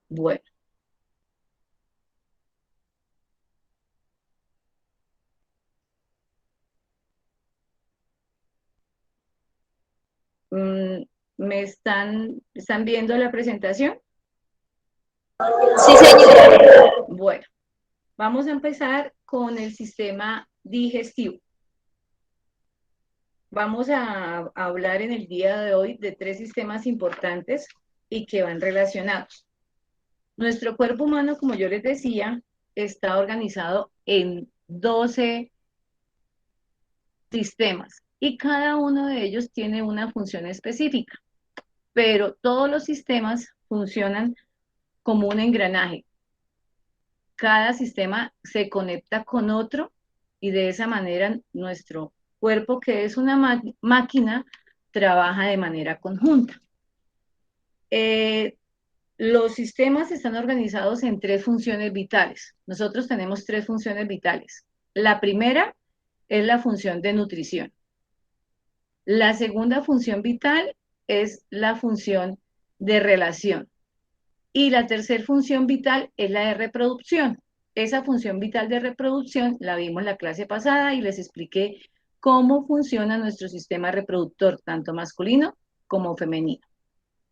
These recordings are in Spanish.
Bueno. Mm, ¿están viendo la presentación? Sí, señora. Bueno, vamos a empezar con el sistema digestivo. Vamos a hablar en el día de hoy de tres sistemas importantes y que van relacionados. Nuestro cuerpo humano, como yo les decía, está organizado en 12 sistemas y cada uno de ellos tiene una función específica, pero todos los sistemas funcionan como un engranaje. Cada sistema se conecta con otro y de esa manera nuestro cuerpo, que es una máquina, trabaja de manera conjunta. Eh, los sistemas están organizados en tres funciones vitales. Nosotros tenemos tres funciones vitales. La primera es la función de nutrición. La segunda función vital es la función de relación. Y la tercera función vital es la de reproducción. Esa función vital de reproducción la vimos en la clase pasada y les expliqué cómo funciona nuestro sistema reproductor, tanto masculino como femenino.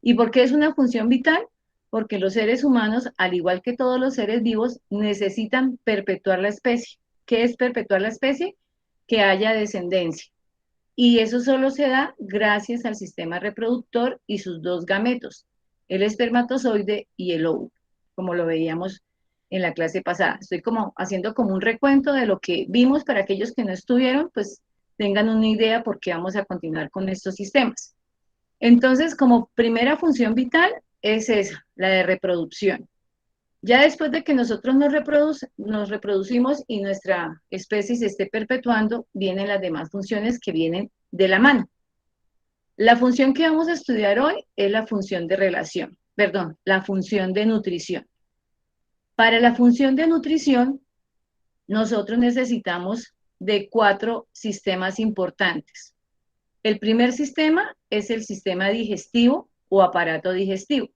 ¿Y por qué es una función vital? Porque los seres humanos, al igual que todos los seres vivos, necesitan perpetuar la especie. ¿Qué es perpetuar la especie? Que haya descendencia. Y eso solo se da gracias al sistema reproductor y sus dos gametos, el espermatozoide y el óvulo, como lo veíamos en la clase pasada. Estoy como haciendo como un recuento de lo que vimos para aquellos que no estuvieron, pues tengan una idea por qué vamos a continuar con estos sistemas. Entonces, como primera función vital es esa, la de reproducción. Ya después de que nosotros nos reproducimos y nuestra especie se esté perpetuando, vienen las demás funciones que vienen de la mano. La función que vamos a estudiar hoy es la función de relación, perdón, la función de nutrición. Para la función de nutrición, nosotros necesitamos de cuatro sistemas importantes. El primer sistema es el sistema digestivo o aparato digestivo.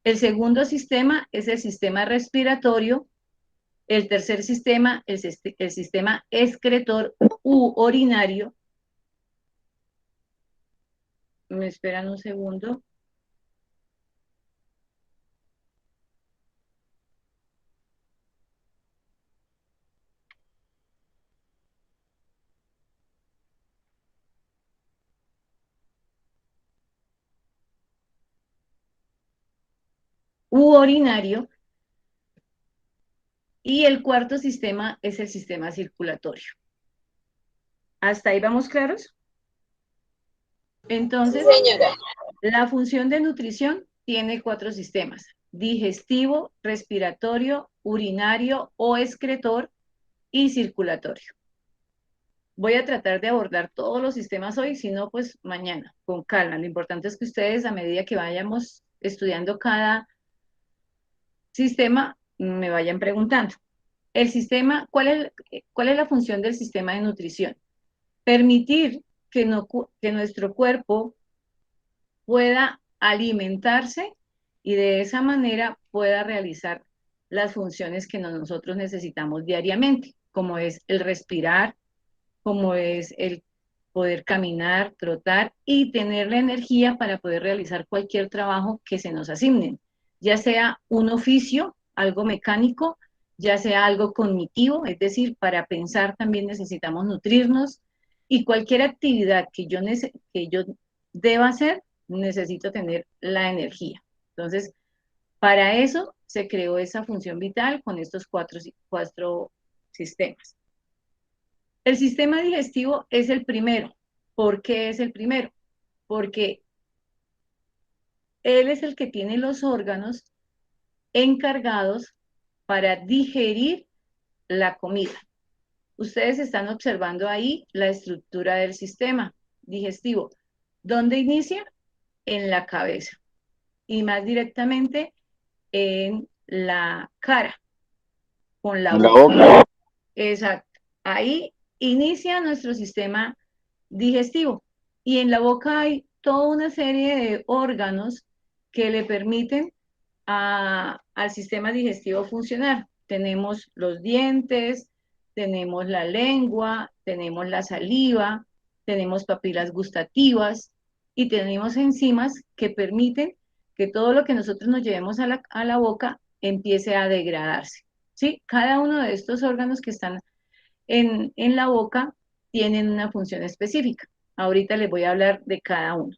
El segundo sistema es el sistema respiratorio. El tercer sistema es el sistema excretor u urinario. Me esperan un segundo. U urinario. Y el cuarto sistema es el sistema circulatorio. ¿Hasta ahí vamos claros? Sí, Entonces, señora. la función de nutrición tiene cuatro sistemas: digestivo, respiratorio, urinario o excretor y circulatorio. Voy a tratar de abordar todos los sistemas hoy, si no, pues mañana, con calma. Lo importante es que ustedes, a medida que vayamos estudiando cada sistema, me vayan preguntando. El sistema, cuál es la función del sistema de nutrición? Permitir que, no, que nuestro cuerpo pueda alimentarse y de esa manera pueda realizar las funciones que nosotros necesitamos diariamente, como es el respirar, como es el poder caminar, trotar y tener la energía para poder realizar cualquier trabajo que se nos asignen, ya sea un oficio, algo mecánico, ya sea algo cognitivo, es decir, para pensar también necesitamos nutrirnos y cualquier actividad que yo deba hacer, necesito tener la energía. Entonces, para eso se creó esa función vital con estos cuatro sistemas. El sistema digestivo es el primero. ¿Por qué es el primero? Porque él es el que tiene los órganos encargados para digerir la comida. Ustedes están observando ahí la estructura del sistema digestivo. ¿Dónde inicia? En la cabeza y más directamente en la cara, con la En la boca. boca. Exacto. Ahí inicia nuestro sistema digestivo. Y en la boca hay toda una serie de órganos que le permiten al sistema digestivo funcionar. Tenemos los dientes, tenemos la lengua, tenemos la saliva, tenemos papilas gustativas y tenemos enzimas que permiten que todo lo que nosotros nos llevemos a la boca empiece a degradarse. ¿Sí? Cada uno de estos órganos que están en la boca tienen una función específica. Ahorita les voy a hablar de cada uno.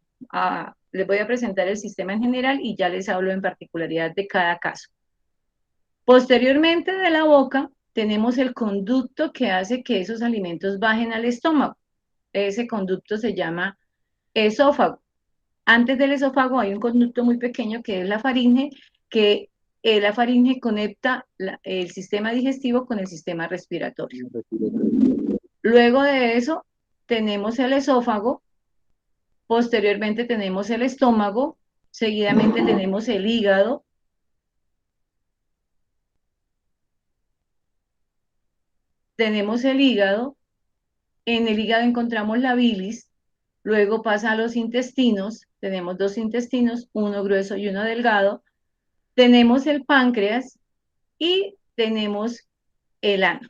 Les voy a presentar el sistema en general y ya les hablo en particularidad de cada caso. Posteriormente de la boca tenemos el conducto que hace que esos alimentos bajen al estómago. Ese conducto se llama esófago. Antes del esófago hay un conducto muy pequeño que es la faringe, que la faringe conecta el sistema digestivo con el sistema respiratorio. Luego de eso tenemos el esófago, posteriormente tenemos el estómago, seguidamente tenemos el hígado, en el hígado encontramos la bilis, luego pasa a los intestinos, tenemos dos intestinos, uno grueso y uno delgado, tenemos el páncreas y tenemos el ano.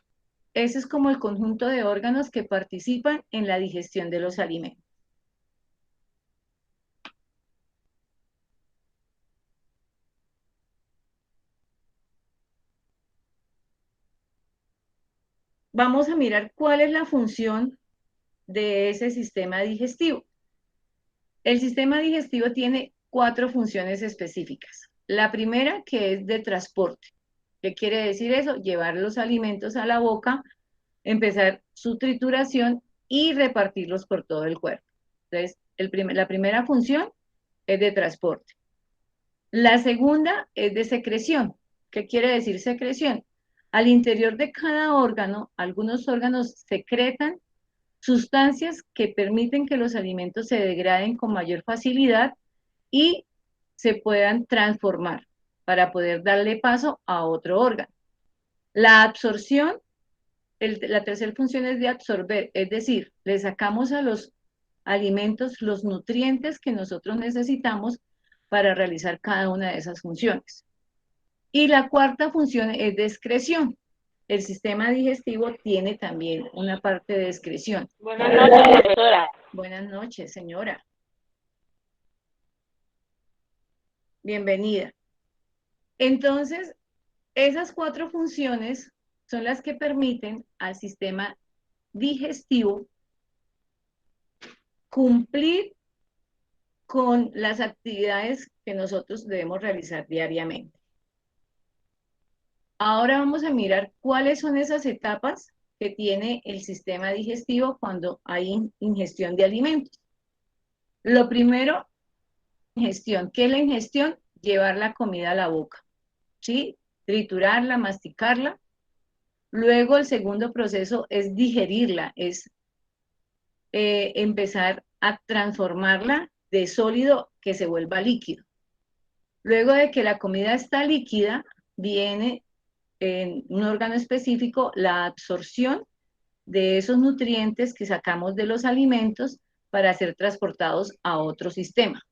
Ese es como el conjunto de órganos que participan en la digestión de los alimentos. Vamos a mirar cuál es la función de ese sistema digestivo. El sistema digestivo tiene 4 funciones específicas. La primera, que es de transporte. ¿Qué quiere decir eso? Llevar los alimentos a la boca, empezar su trituración y repartirlos por todo el cuerpo. Entonces, la primera función es de transporte. La segunda es de secreción. ¿Qué quiere decir secreción? Al interior de cada órgano, algunos órganos secretan sustancias que permiten que los alimentos se degraden con mayor facilidad y se puedan transformar para poder darle paso a otro órgano. La absorción, la tercera función es de absorber, es decir, le sacamos a los alimentos los nutrientes que nosotros necesitamos para realizar cada una de esas funciones. Y la cuarta función es de excreción. El sistema digestivo tiene también una parte de excreción. Buenas noches, profesora. Buenas noches, señora. Bienvenida. Entonces, esas 4 funciones son las que permiten al sistema digestivo cumplir con las actividades que nosotros debemos realizar diariamente. Ahora vamos a mirar cuáles son esas etapas que tiene el sistema digestivo cuando hay ingestión de alimentos. Lo primero, ingestión. ¿Qué es la ingestión? Llevar la comida a la boca, ¿sí? Triturarla, masticarla. Luego el segundo proceso es digerirla, es empezar a transformarla de sólido que se vuelva líquido. Luego de que la comida está líquida, viene en un órgano específico la absorción de esos nutrientes que sacamos de los alimentos para ser transportados a otro sistema.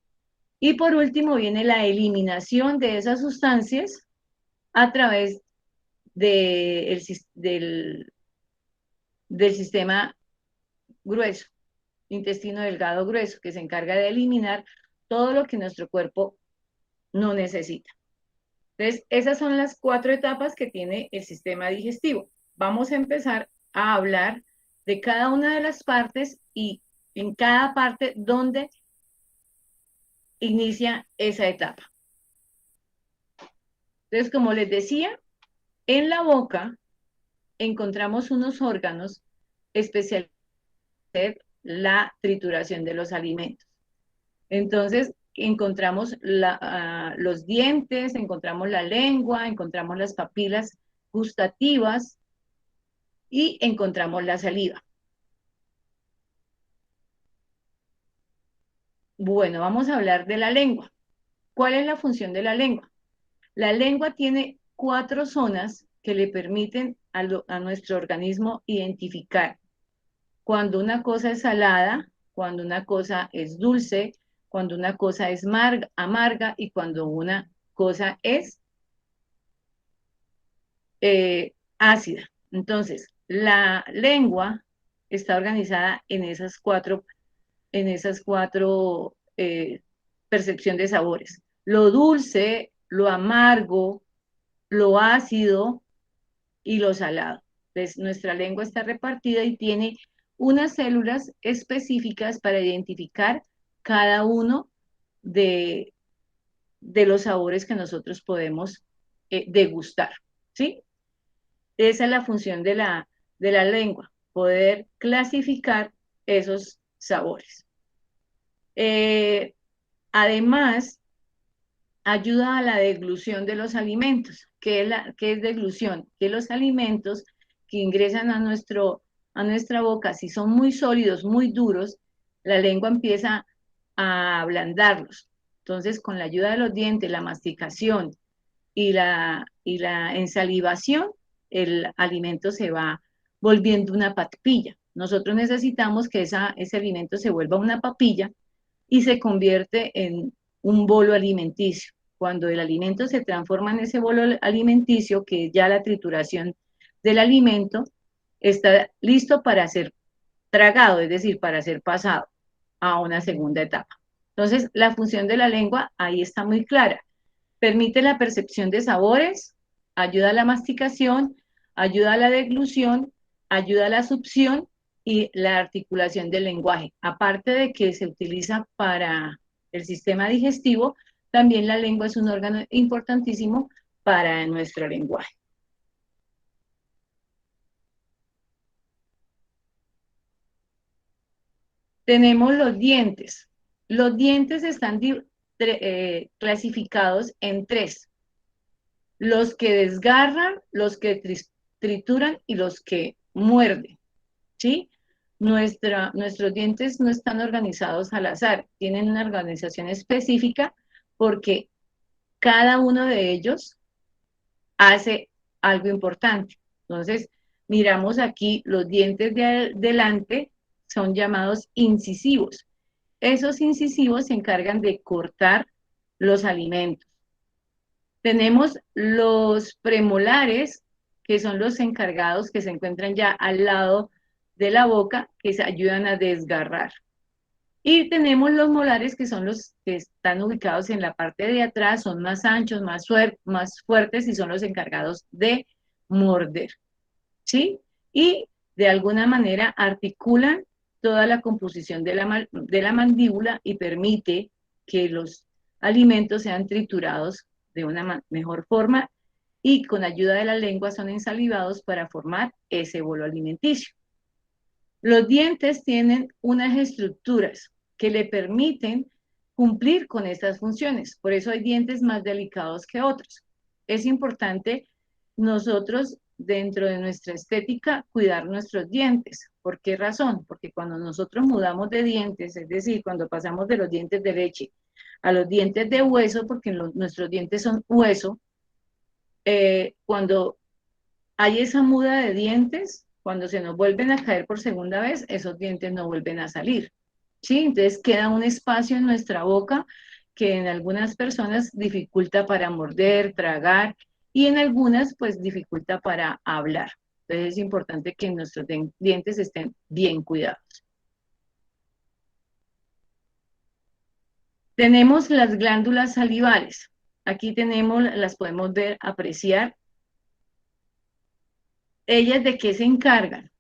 Y por último viene la eliminación de esas sustancias a través del sistema grueso, intestino delgado grueso, que se encarga de eliminar todo lo que nuestro cuerpo no necesita. Entonces, esas son las 4 etapas que tiene el sistema digestivo. Vamos a empezar a hablar de cada una de las partes y en cada parte donde inicia esa etapa. Entonces, como les decía, en la boca encontramos unos órganos especiales en la trituración de los alimentos. Entonces, encontramos los dientes, encontramos la lengua, encontramos las papilas gustativas y encontramos la saliva. Bueno, vamos a hablar de la lengua. ¿Cuál es la función de la lengua? La lengua tiene 4 zonas que le permiten a nuestro organismo identificar cuando una cosa es salada, cuando una cosa es dulce, cuando una cosa es amarga y cuando una cosa es ácida. Entonces, la lengua está organizada en esas cuatro percepción de sabores. Lo dulce, lo amargo, lo ácido y lo salado. Entonces, nuestra lengua está repartida y tiene unas células específicas para identificar cada uno de, de los sabores que nosotros podemos degustar, ¿sí? Esa es la función de la lengua, poder clasificar esos sabores. Además, ayuda a la deglución de los alimentos. ¿Qué es deglución? Que los alimentos que ingresan a nuestra boca, si son muy sólidos, muy duros, la lengua empieza a ablandarlos. Entonces, con la ayuda de los dientes, la masticación y la ensalivación, el alimento se va volviendo una papilla. Nosotros necesitamos que ese alimento se vuelva una papilla y se convierte en un bolo alimenticio. Cuando el alimento se transforma en ese bolo alimenticio, que ya la trituración del alimento está listo para ser tragado, es decir, para ser pasado a una segunda etapa. Entonces, la función de la lengua ahí está muy clara. Permite la percepción de sabores, ayuda a la masticación, ayuda a la deglución, ayuda a la succión y la articulación del lenguaje. Aparte de que se utiliza para el sistema digestivo, también la lengua es un órgano importantísimo para nuestro lenguaje. Tenemos los dientes. Los dientes están clasificados en tres: los que desgarran, los que trituran y los que muerden, ¿sí? Nuestros dientes no están organizados al azar, tienen una organización específica porque cada uno de ellos hace algo importante. Entonces, miramos aquí los dientes de delante son llamados incisivos. Esos incisivos se encargan de cortar los alimentos. Tenemos los premolares, que son los encargados que se encuentran ya al lado de la boca, que se ayudan a desgarrar. Y tenemos los molares, que son los que están ubicados en la parte de atrás, son más anchos, más fuertes y son los encargados de morder, ¿sí? Y de alguna manera articulan toda la composición de la mandíbula y permite que los alimentos sean triturados de una mejor forma y con ayuda de la lengua son ensalivados para formar ese bolo alimenticio. Los dientes tienen unas estructuras que le permiten cumplir con estas funciones. Por eso hay dientes más delicados que otros. Es importante nosotros, dentro de nuestra estética, cuidar nuestros dientes. ¿Por qué razón? Porque cuando nosotros mudamos de dientes, es decir, cuando pasamos de los dientes de leche a los dientes de hueso, porque nuestros dientes son hueso, cuando hay esa muda de dientes, cuando se nos vuelven a caer por segunda vez, esos dientes no vuelven a salir, ¿sí? Entonces queda un espacio en nuestra boca que en algunas personas dificulta para morder, tragar, y en algunas pues dificulta para hablar. Entonces es importante que nuestros dientes estén bien cuidados. Tenemos las glándulas salivales. Aquí tenemos, las podemos ver, apreciar. ¿Ellas de qué se encargan?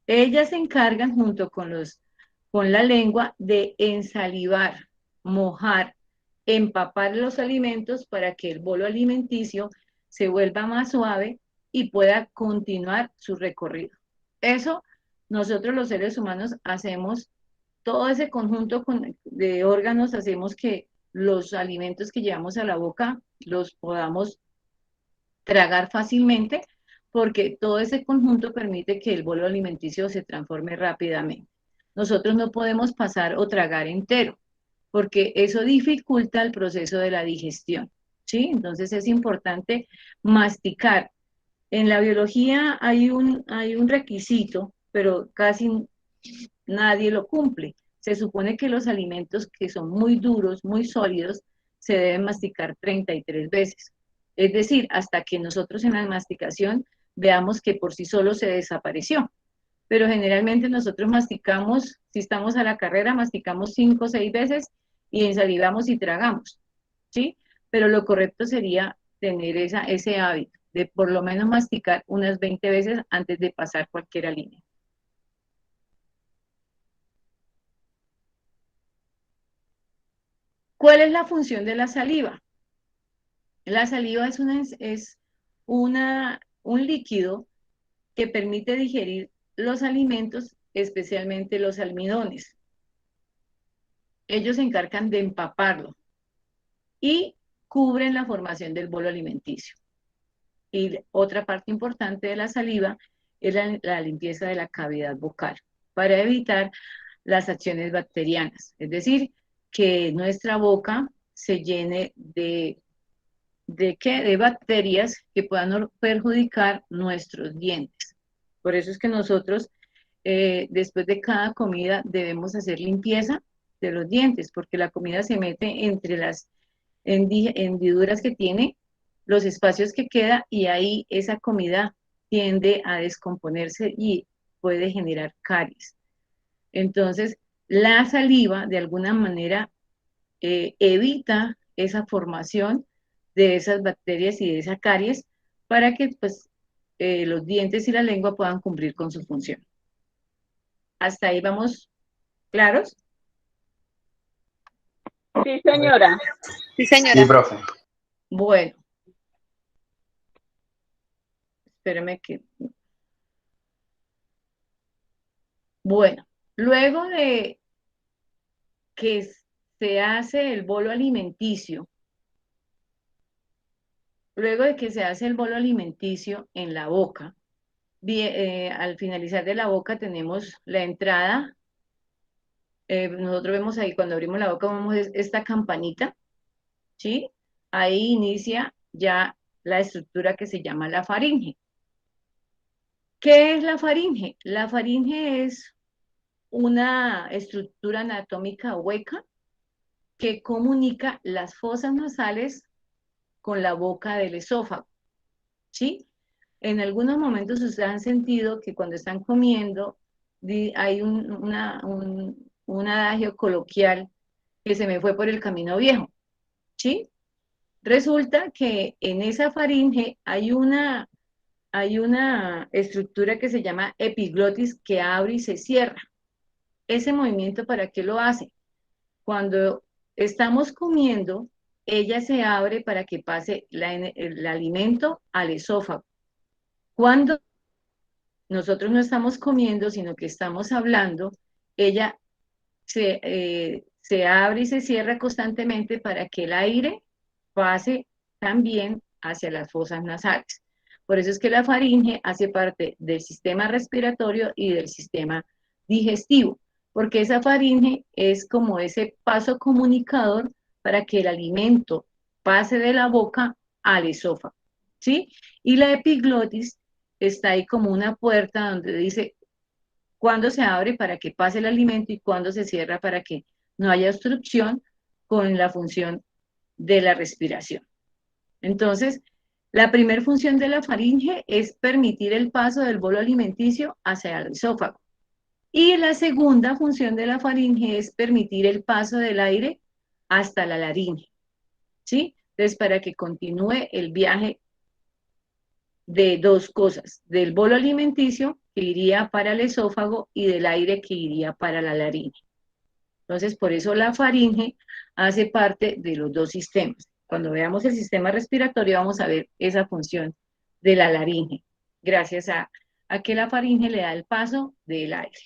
Ellas se encargan junto con la lengua de ensalivar, mojar, empapar los alimentos para que el bolo alimenticio se vuelva más suave y pueda continuar su recorrido. Eso nosotros los seres humanos hacemos, todo ese conjunto de órganos, hacemos que los alimentos que llevamos a la boca los podamos tragar fácilmente, porque todo ese conjunto permite que el bolo alimenticio se transforme rápidamente. Nosotros no podemos pasar o tragar entero, porque eso dificulta el proceso de la digestión, ¿sí? Entonces es importante masticar. En la biología hay un requisito, pero casi nadie lo cumple. Se supone que los alimentos que son muy duros, muy sólidos, se deben masticar 33 veces. Es decir, hasta que nosotros en la masticación veamos que por sí solo se desapareció. Pero generalmente nosotros masticamos, si estamos a la carrera, masticamos 5 o 6 veces y ensalivamos y tragamos, ¿sí? Pero lo correcto sería tener ese hábito de por lo menos masticar unas 20 veces antes de pasar cualquier alimento. ¿Cuál es la función de la saliva? La saliva es un líquido que permite digerir los alimentos, especialmente los almidones. Ellos se encargan de empaparlo y cubren la formación del bolo alimenticio. Y otra parte importante de la saliva es la limpieza de la cavidad bucal para evitar las acciones bacterianas, es decir, que nuestra boca se llene de bacterias que puedan perjudicar nuestros dientes. Por eso es que nosotros, después de cada comida, debemos hacer limpieza de los dientes, porque la comida se mete entre las hendiduras que tiene, los espacios que queda, y ahí esa comida tiende a descomponerse y puede generar caries. Entonces, la saliva, de alguna manera, evita esa formación de esas bacterias y de esa caries para que pues, los dientes y la lengua puedan cumplir con su función. ¿Hasta ahí vamos claros? Sí, señora. Sí, Sí, señora. profe. Bueno, espérame que... Bueno, luego de que se hace el bolo alimenticio, luego de que se hace el bolo alimenticio en la boca, al finalizar de la boca tenemos la entrada. Nosotros vemos ahí, cuando abrimos la boca, vemos esta campanita, ¿sí? Ahí inicia ya la estructura que se llama la faringe. ¿Qué es la faringe? La faringe es una estructura anatómica hueca que comunica las fosas nasales con la boca del esófago, ¿sí? En algunos momentos ustedes han sentido que cuando están comiendo hay un adagio coloquial que se me fue por el camino viejo, ¿sí? Resulta que en esa faringe hay una estructura que se llama epiglotis que abre y se cierra. Ese movimiento, ¿para qué lo hace? Cuando estamos comiendo, ella se abre para que pase el alimento al esófago. Cuando nosotros no estamos comiendo, sino que estamos hablando, ella se abre y se cierra constantemente para que el aire pase también hacia las fosas nasales. Por eso es que la faringe hace parte del sistema respiratorio y del sistema digestivo, porque esa faringe es como ese paso comunicador para que el alimento pase de la boca al esófago, ¿sí? Y la epiglotis está ahí como una puerta donde dice cuándo se abre para que pase el alimento y cuándo se cierra para que no haya obstrucción con la función de la respiración. Entonces, la primera función de la faringe es permitir el paso del bolo alimenticio hacia el esófago. Y la segunda función de la faringe es permitir el paso del aire hasta la laringe, ¿sí? Entonces, para que continúe el viaje de dos cosas, del bolo alimenticio que iría para el esófago y del aire que iría para la laringe. Entonces, por eso la faringe hace parte de los dos sistemas. Cuando veamos el sistema respiratorio vamos a ver esa función de la laringe, gracias a que la faringe le da el paso del aire.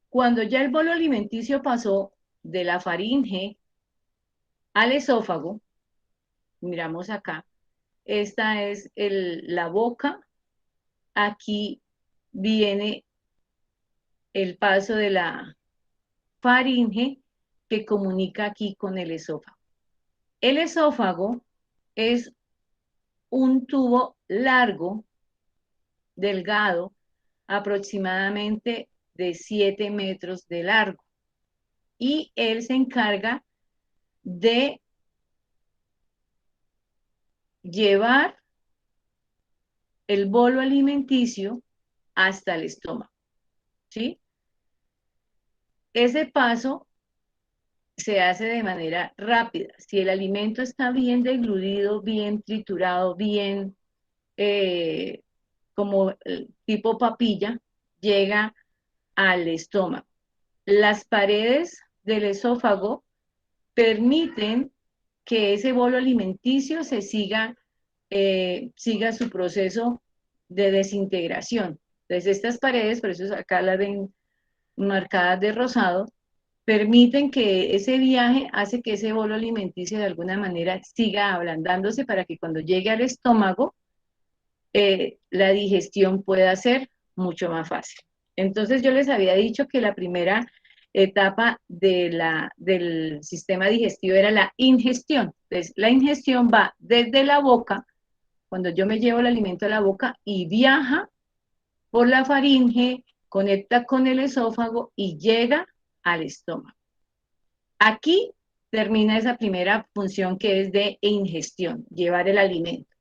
Cuando ya el bolo alimenticio pasó de la faringe al esófago, miramos acá, esta es la boca, aquí viene el paso de la faringe que comunica aquí con el esófago. El esófago es un tubo largo, delgado, aproximadamente de 7 metros de largo. Y él se encarga de llevar el bolo alimenticio hasta el estómago, ¿sí? Ese paso se hace de manera rápida. Si el alimento está bien degluido, bien triturado, bien eh, como tipo papilla, llega al estómago. Las paredes del esófago permiten que ese bolo alimenticio siga su proceso de desintegración. Entonces, estas paredes, por eso acá las ven marcadas de rosado, permiten que ese viaje hace que ese bolo alimenticio de alguna manera siga ablandándose para que cuando llegue al estómago, la digestión pueda ser mucho más fácil. Entonces yo les había dicho que la primera etapa del sistema digestivo era la ingestión. Entonces la ingestión va desde la boca, cuando yo me llevo el alimento a la boca, y viaja por la faringe, conecta con el esófago y llega al estómago. Aquí termina esa primera función que es de ingestión, llevar el alimento.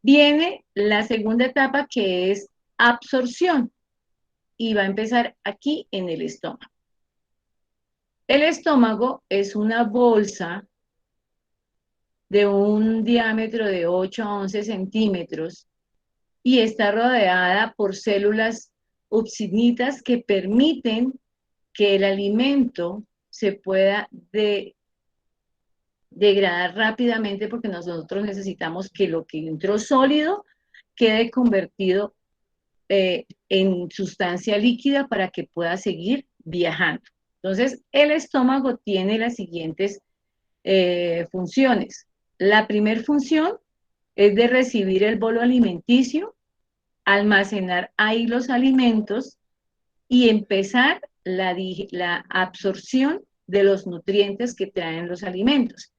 Viene la segunda etapa que es absorción y va a empezar aquí en el estómago. El estómago es una bolsa de un diámetro de 8 a 11 centímetros y está rodeada por células opsinitas que permiten que el alimento se pueda degradar rápidamente porque nosotros necesitamos que lo que entró sólido quede convertido en sustancia líquida para que pueda seguir viajando. Entonces, el estómago tiene las siguientes funciones. La primera función es de recibir el bolo alimenticio, almacenar ahí los alimentos y empezar la absorción de los nutrientes que traen los alimentos.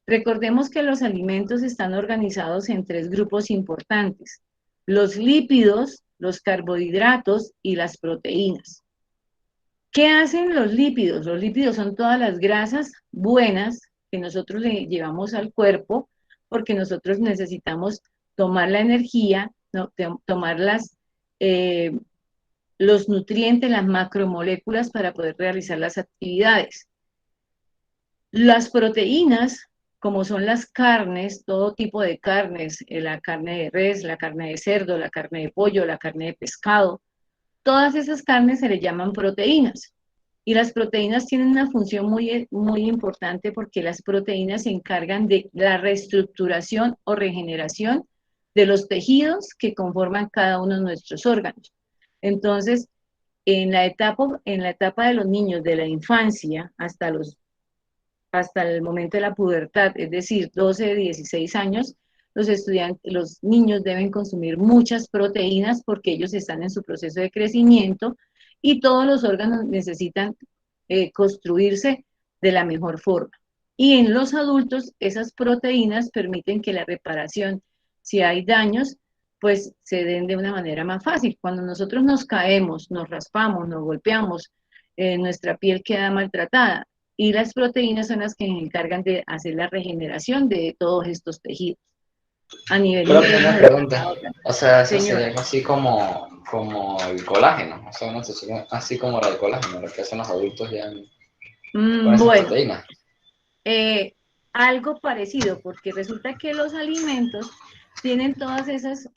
Recordemos que los alimentos están organizados en tres grupos importantes: los lípidos, los carbohidratos y las proteínas. ¿Qué hacen los lípidos? Los lípidos son todas las grasas buenas que nosotros le llevamos al cuerpo porque nosotros necesitamos tomar la energía, no, tomar eh, los nutrientes, las macromoléculas para poder realizar las actividades. Las proteínas, como son las carnes, todo tipo de carnes, la carne de res, la carne de cerdo, la carne de pollo, la carne de pescado, todas esas carnes se le llaman proteínas. Y las proteínas tienen una función muy importante porque las proteínas se encargan de la reestructuración o regeneración de los tejidos que conforman cada uno de nuestros órganos. Entonces, en la etapa de los niños, de la infancia hasta el momento de la pubertad, es decir, 12, 16 años, los niños deben consumir muchas proteínas porque ellos están en su proceso de crecimiento y todos los órganos necesitan construirse de la mejor forma. Y en los adultos, esas proteínas permiten que la reparación, si hay daños, pues se den de una manera más fácil. Cuando nosotros nos caemos, nos raspamos, nos golpeamos, nuestra piel queda maltratada y las proteínas son las que se encargan de hacer la regeneración de todos estos tejidos a nivel Pero tengo una interno de pregunta. cada órgano. O sea, eso Señor, sería algo así como el colágeno. O sea, una sensación así como la del colágeno, lo que hacen los adultos ya con esas bueno, proteínas. eh, algo parecido, porque resulta que los alimentos tienen todos esos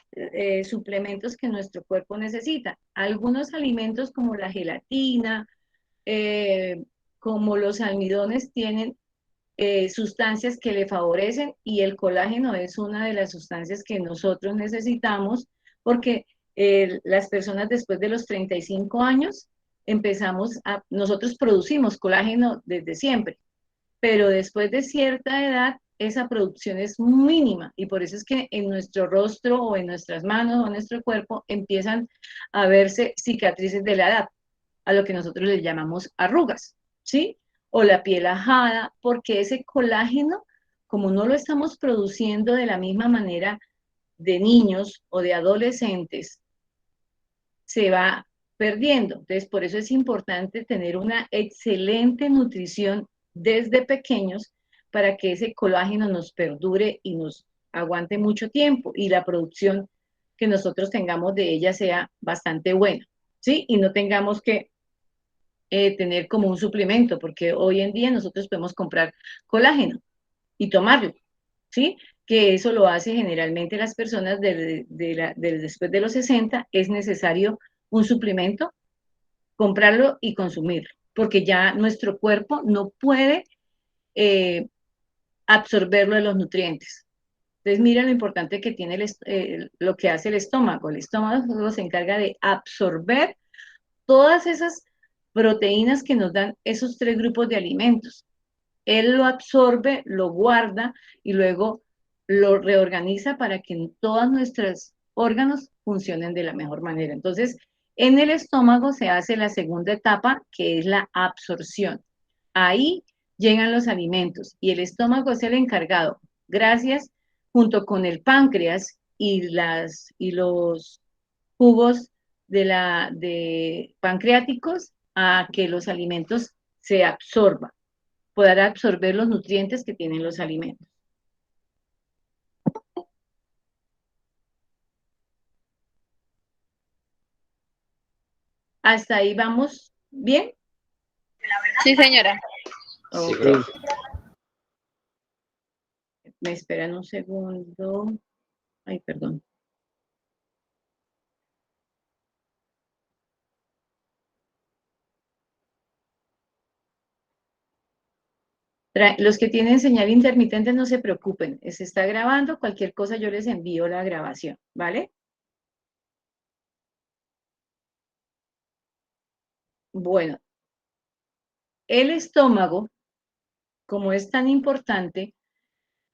suplementos que nuestro cuerpo necesita. Algunos alimentos como la gelatina, eh, como los almidones, tienen sustancias que le favorecen y el colágeno es una de las sustancias que nosotros necesitamos porque las personas después de los 35 años nosotros producimos colágeno desde siempre, pero después de cierta edad esa producción es mínima y por eso es que en nuestro rostro o en nuestras manos o en nuestro cuerpo empiezan a verse cicatrices de la edad, a lo que nosotros le llamamos arrugas, ¿sí? O la piel ajada, porque ese colágeno, como no lo estamos produciendo de la misma manera de niños o de adolescentes, se va perdiendo. Entonces, por eso es importante tener una excelente nutrición desde pequeños para que ese colágeno nos perdure y nos aguante mucho tiempo y la producción que nosotros tengamos de ella sea bastante buena, ¿sí? Y no tengamos que tener como un suplemento, porque hoy en día nosotros podemos comprar colágeno y tomarlo, ¿sí? Que eso lo hace generalmente las personas después de los 60, es necesario un suplemento, comprarlo y consumirlo, porque ya nuestro cuerpo no puede eh, absorberlo de los nutrientes. Entonces, mira lo importante que tiene lo que hace el estómago. El estómago se encarga de absorber todas esas proteínas que nos dan esos tres grupos de alimentos. Él lo absorbe, lo guarda y luego lo reorganiza para que todos nuestros órganos funcionen de la mejor manera. Entonces, en el estómago se hace la segunda etapa, que es la absorción. Ahí llegan los alimentos y el estómago es el encargado, gracias, junto con el páncreas y los jugos de pancreáticos, a que los alimentos se absorban, poder absorber los nutrientes que tienen los alimentos. ¿Hasta ahí vamos bien? Sí, señora. Sí, Ok. profe. Me esperan un segundo. Ay, perdón. Los que tienen señal intermitente no se preocupen, se está grabando, cualquier cosa yo les envío la grabación, ¿vale? Bueno, el estómago, como es tan importante,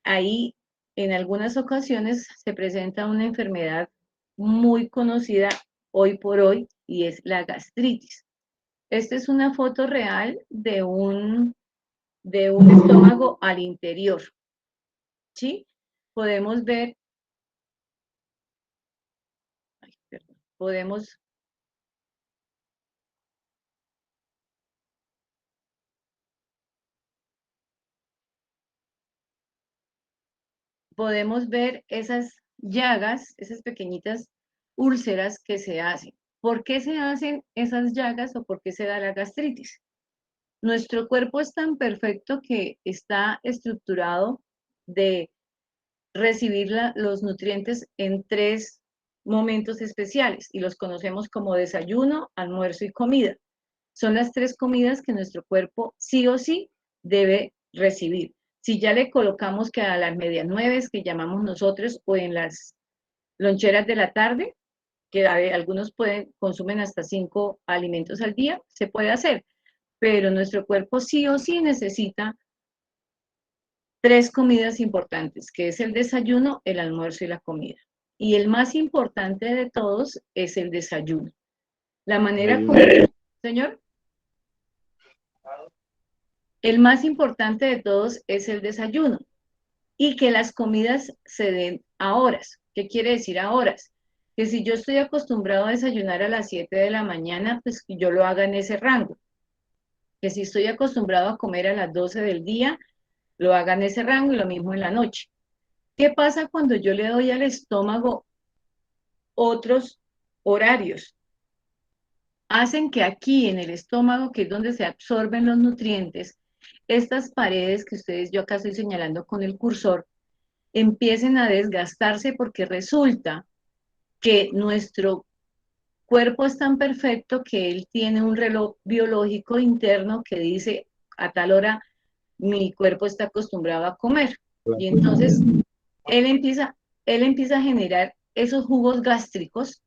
ahí en algunas ocasiones se presenta una enfermedad muy conocida hoy por hoy y es la gastritis. Esta es una foto real de un estómago al interior, ¿sí? Podemos ver, ay, perdón, podemos ver esas llagas, esas pequeñitas úlceras que se hacen. ¿Por qué se hacen esas llagas o por qué se da la gastritis? Nuestro cuerpo es tan perfecto que está estructurado de recibir los nutrientes en tres momentos especiales y los conocemos como desayuno, almuerzo y comida. Son las tres comidas que nuestro cuerpo sí o sí debe recibir. Si ya le colocamos que a las medias nueve, que llamamos nosotros, o en las loncheras de la tarde, que algunos consumen hasta 5 alimentos al día, se puede hacer, pero nuestro cuerpo sí o sí necesita tres comidas importantes, que es el desayuno, el almuerzo y la comida. Y el más importante de todos es el desayuno. La manera como, señor, el más importante de todos es el desayuno y que las comidas se den a horas. ¿Qué quiere decir a horas? Que si yo estoy acostumbrado a desayunar a las 7 de la mañana, pues que yo lo haga en ese rango. Que si estoy acostumbrado a comer a las 12 del día, lo haga en ese rango y lo mismo en la noche. ¿Qué pasa cuando yo le doy al estómago otros horarios? Hacen que aquí en el estómago, que es donde se absorben los nutrientes, estas paredes que ustedes, yo acá estoy señalando con el cursor, empiecen a desgastarse porque resulta que nuestro cuerpo es tan perfecto que él tiene un reloj biológico interno que dice a tal hora mi cuerpo está acostumbrado a comer. Y entonces él empieza, él empieza a generar esos jugos gástricos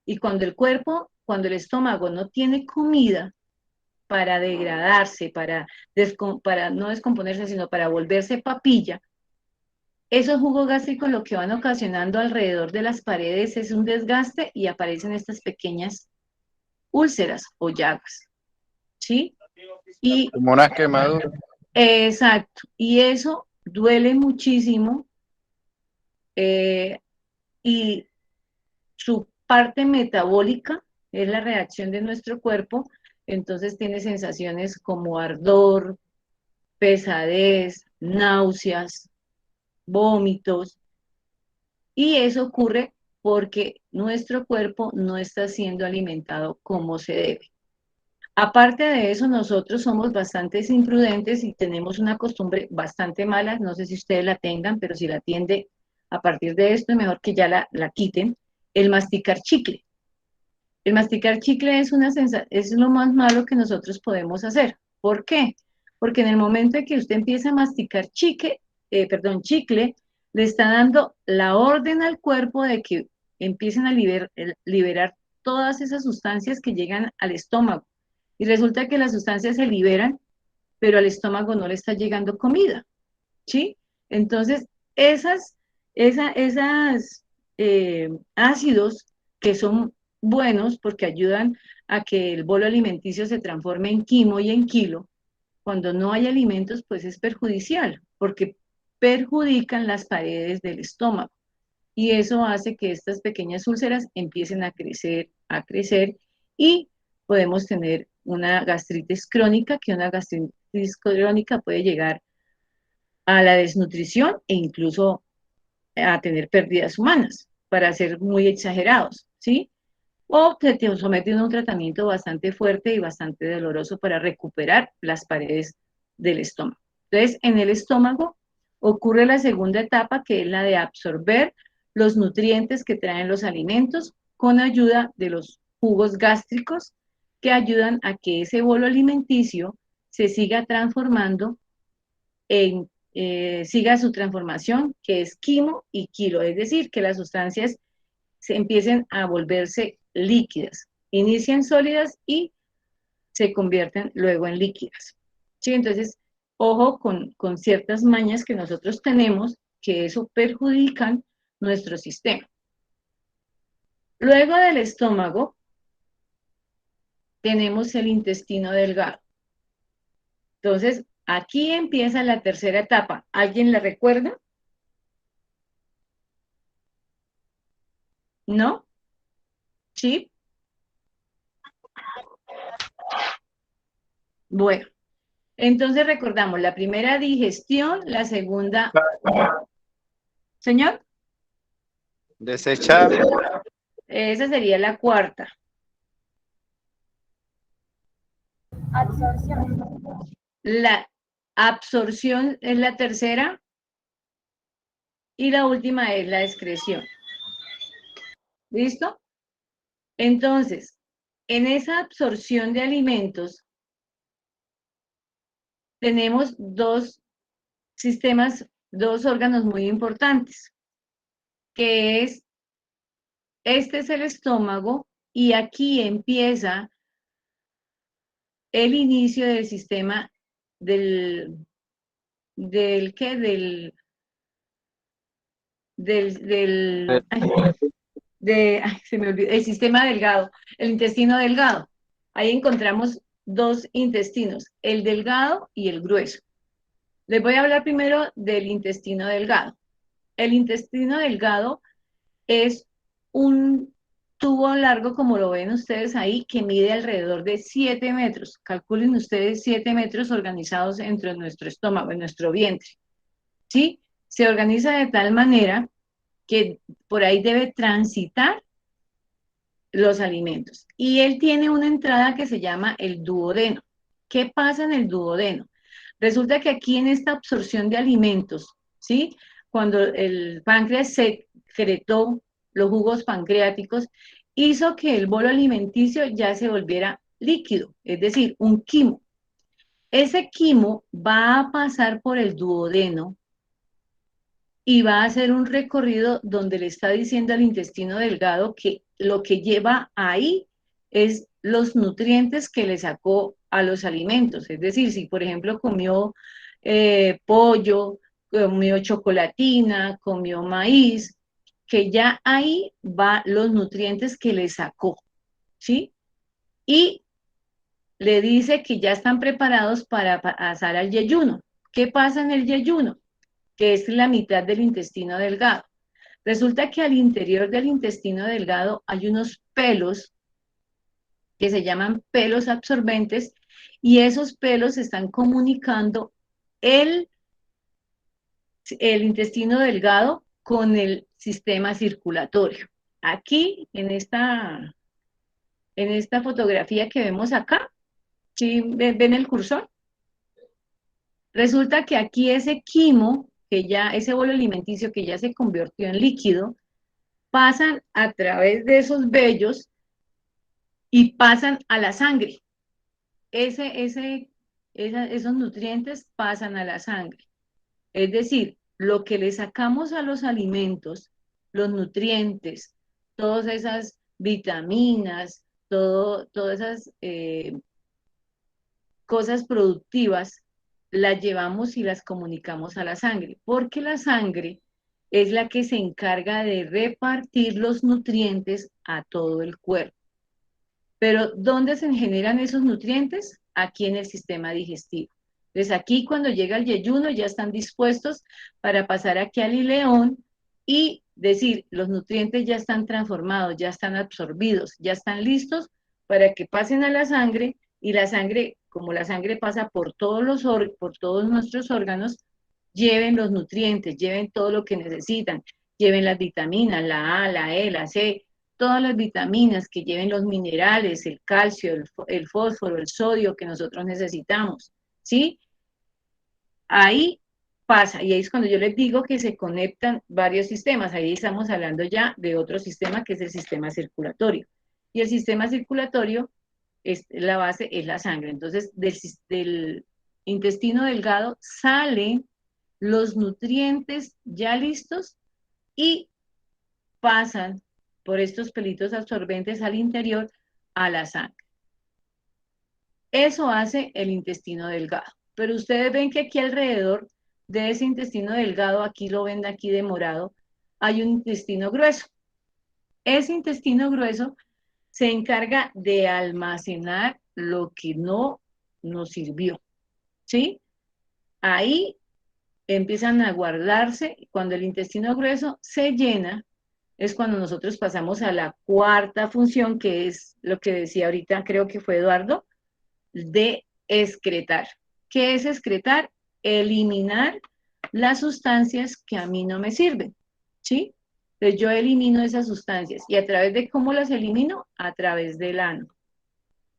y cuando el estómago no tiene comida para degradarse, para no descomponerse, sino para volverse papilla, esos jugos gástricos lo que van ocasionando alrededor de las paredes es un desgaste y aparecen estas pequeñas úlceras o llagas, ¿sí? Y Como unas quemaduras. exacto, y eso duele muchísimo y su parte metabólica es la reacción de nuestro cuerpo, entonces tiene sensaciones como ardor, pesadez, náuseas, vómitos, y eso ocurre porque nuestro cuerpo no está siendo alimentado como se debe. Aparte de eso, nosotros somos bastante imprudentes y tenemos una costumbre bastante mala, no sé si ustedes la tengan, pero si la tiende a partir de esto, es mejor que ya la quiten, el masticar chicle. El masticar chicle es lo más malo que nosotros podemos hacer. ¿Por qué? Porque en el momento en que usted empieza a masticar chicle, le está dando la orden al cuerpo de que empiecen a liberar todas esas sustancias que llegan al estómago. Y resulta que las sustancias se liberan, pero al estómago no le está llegando comida, ¿sí? Entonces, esas ácidos que son buenos porque ayudan a que el bolo alimenticio se transforme en quimo y en kilo, cuando no hay alimentos, pues es perjudicial, porque perjudican las paredes del estómago. Y eso hace que estas pequeñas úlceras empiecen a crecer, y podemos tener una gastritis crónica, que una gastritis crónica puede llegar a la desnutrición e incluso a tener pérdidas humanas, para ser muy exagerados, ¿sí? O te someten a un tratamiento bastante fuerte y bastante doloroso para recuperar las paredes del estómago. Entonces, en el estómago ocurre la segunda etapa, que es la de absorber los nutrientes que traen los alimentos con ayuda de los jugos gástricos, que ayudan a que ese bolo alimenticio se siga transformando siga su transformación, que es quimo y kilo, es decir, que las sustancias se empiecen a volverse líquidas, inician sólidas y se convierten luego en líquidas. ¿Sí? Entonces, ojo con ciertas mañas que nosotros tenemos, que eso perjudican nuestro sistema. Luego del estómago, tenemos el intestino delgado. Entonces, aquí empieza la tercera etapa. ¿Alguien la recuerda? ¿No? ¿Sí? Bueno, entonces recordamos la primera digestión, la segunda. ¿Señor? Desechar. Esa sería la cuarta. Absorción. La absorción es la tercera y la última es la excreción. ¿Listo? Entonces, en esa absorción de alimentos tenemos dos sistemas, dos órganos muy importantes, que este es el estómago, y aquí empieza el inicio del sistema del ¿qué? Se me olvidó, el sistema delgado, el intestino delgado. Ahí encontramos dos intestinos, el delgado y el grueso. Les voy a hablar primero del intestino delgado. El intestino delgado es un tubo largo, como lo ven ustedes ahí, que mide alrededor de 7 metros. Calculen ustedes 7 metros organizados entre nuestro estómago, en nuestro vientre. ¿Sí? Se organiza de tal manera que por ahí debe transitar los alimentos. Y él tiene una entrada que se llama el duodeno. ¿Qué pasa en el duodeno? Resulta que aquí en esta absorción de alimentos, ¿sí? Cuando el páncreas secretó los jugos pancreáticos, hizo que el bolo alimenticio ya se volviera líquido, es decir, un quimo. Ese quimo va a pasar por el duodeno y va a hacer un recorrido donde le está diciendo al intestino delgado que lo que lleva ahí es los nutrientes que le sacó a los alimentos. Es decir, si por ejemplo comió pollo, comió chocolatina, comió maíz, que ya ahí va los nutrientes que le sacó, ¿sí? Y le dice que ya están preparados para pasar al yeyuno. ¿Qué pasa en el yeyuno? Que es la mitad del intestino delgado. Resulta que al interior del intestino delgado hay unos pelos que se llaman pelos absorbentes, y esos pelos están comunicando el, el intestino delgado con el sistema circulatorio. Aquí, en esta fotografía que vemos acá, ¿sí ven el cursor? Resulta que aquí ese quimo, que ya, ese bolo alimenticio que ya se convirtió en líquido, pasan a través de esos vellos y pasan a la sangre. Esos nutrientes pasan a la sangre. Es decir, lo que le sacamos a los alimentos, los nutrientes, todas esas vitaminas, todas esas cosas productivas, las llevamos y las comunicamos a la sangre, porque la sangre es la que se encarga de repartir los nutrientes a todo el cuerpo. Pero ¿dónde se generan esos nutrientes? Aquí en el sistema digestivo. Entonces aquí cuando llega el yeyuno ya están dispuestos para pasar aquí al ileón y decir, los nutrientes ya están transformados, ya están absorbidos, ya están listos para que pasen a la sangre, y la sangre, como la sangre pasa por por todos nuestros órganos, lleven los nutrientes, lleven todo lo que necesitan, lleven las vitaminas, la A, la E, la C, todas las vitaminas, que lleven los minerales, el calcio, el fósforo, el sodio que nosotros necesitamos, ¿sí? Ahí pasa, y ahí es cuando yo les digo que se conectan varios sistemas. Ahí estamos hablando ya de otro sistema, que es el sistema circulatorio. Y el sistema circulatorio, la base es la sangre. Entonces, del intestino delgado salen los nutrientes ya listos y pasan por estos pelitos absorbentes al interior a la sangre. Eso hace el intestino delgado. Pero ustedes ven que aquí alrededor de ese intestino delgado, aquí lo ven aquí de morado, hay un intestino grueso. Ese intestino grueso se encarga de almacenar lo que no nos sirvió, ¿sí? Ahí empiezan a guardarse. Cuando el intestino grueso se llena, es cuando nosotros pasamos a la cuarta función, que es lo que decía ahorita, creo que fue Eduardo, de excretar. ¿Qué es excretar? Eliminar las sustancias que a mí no me sirven, ¿sí? Entonces yo elimino esas sustancias. ¿Y a través de cómo las elimino? A través del ano.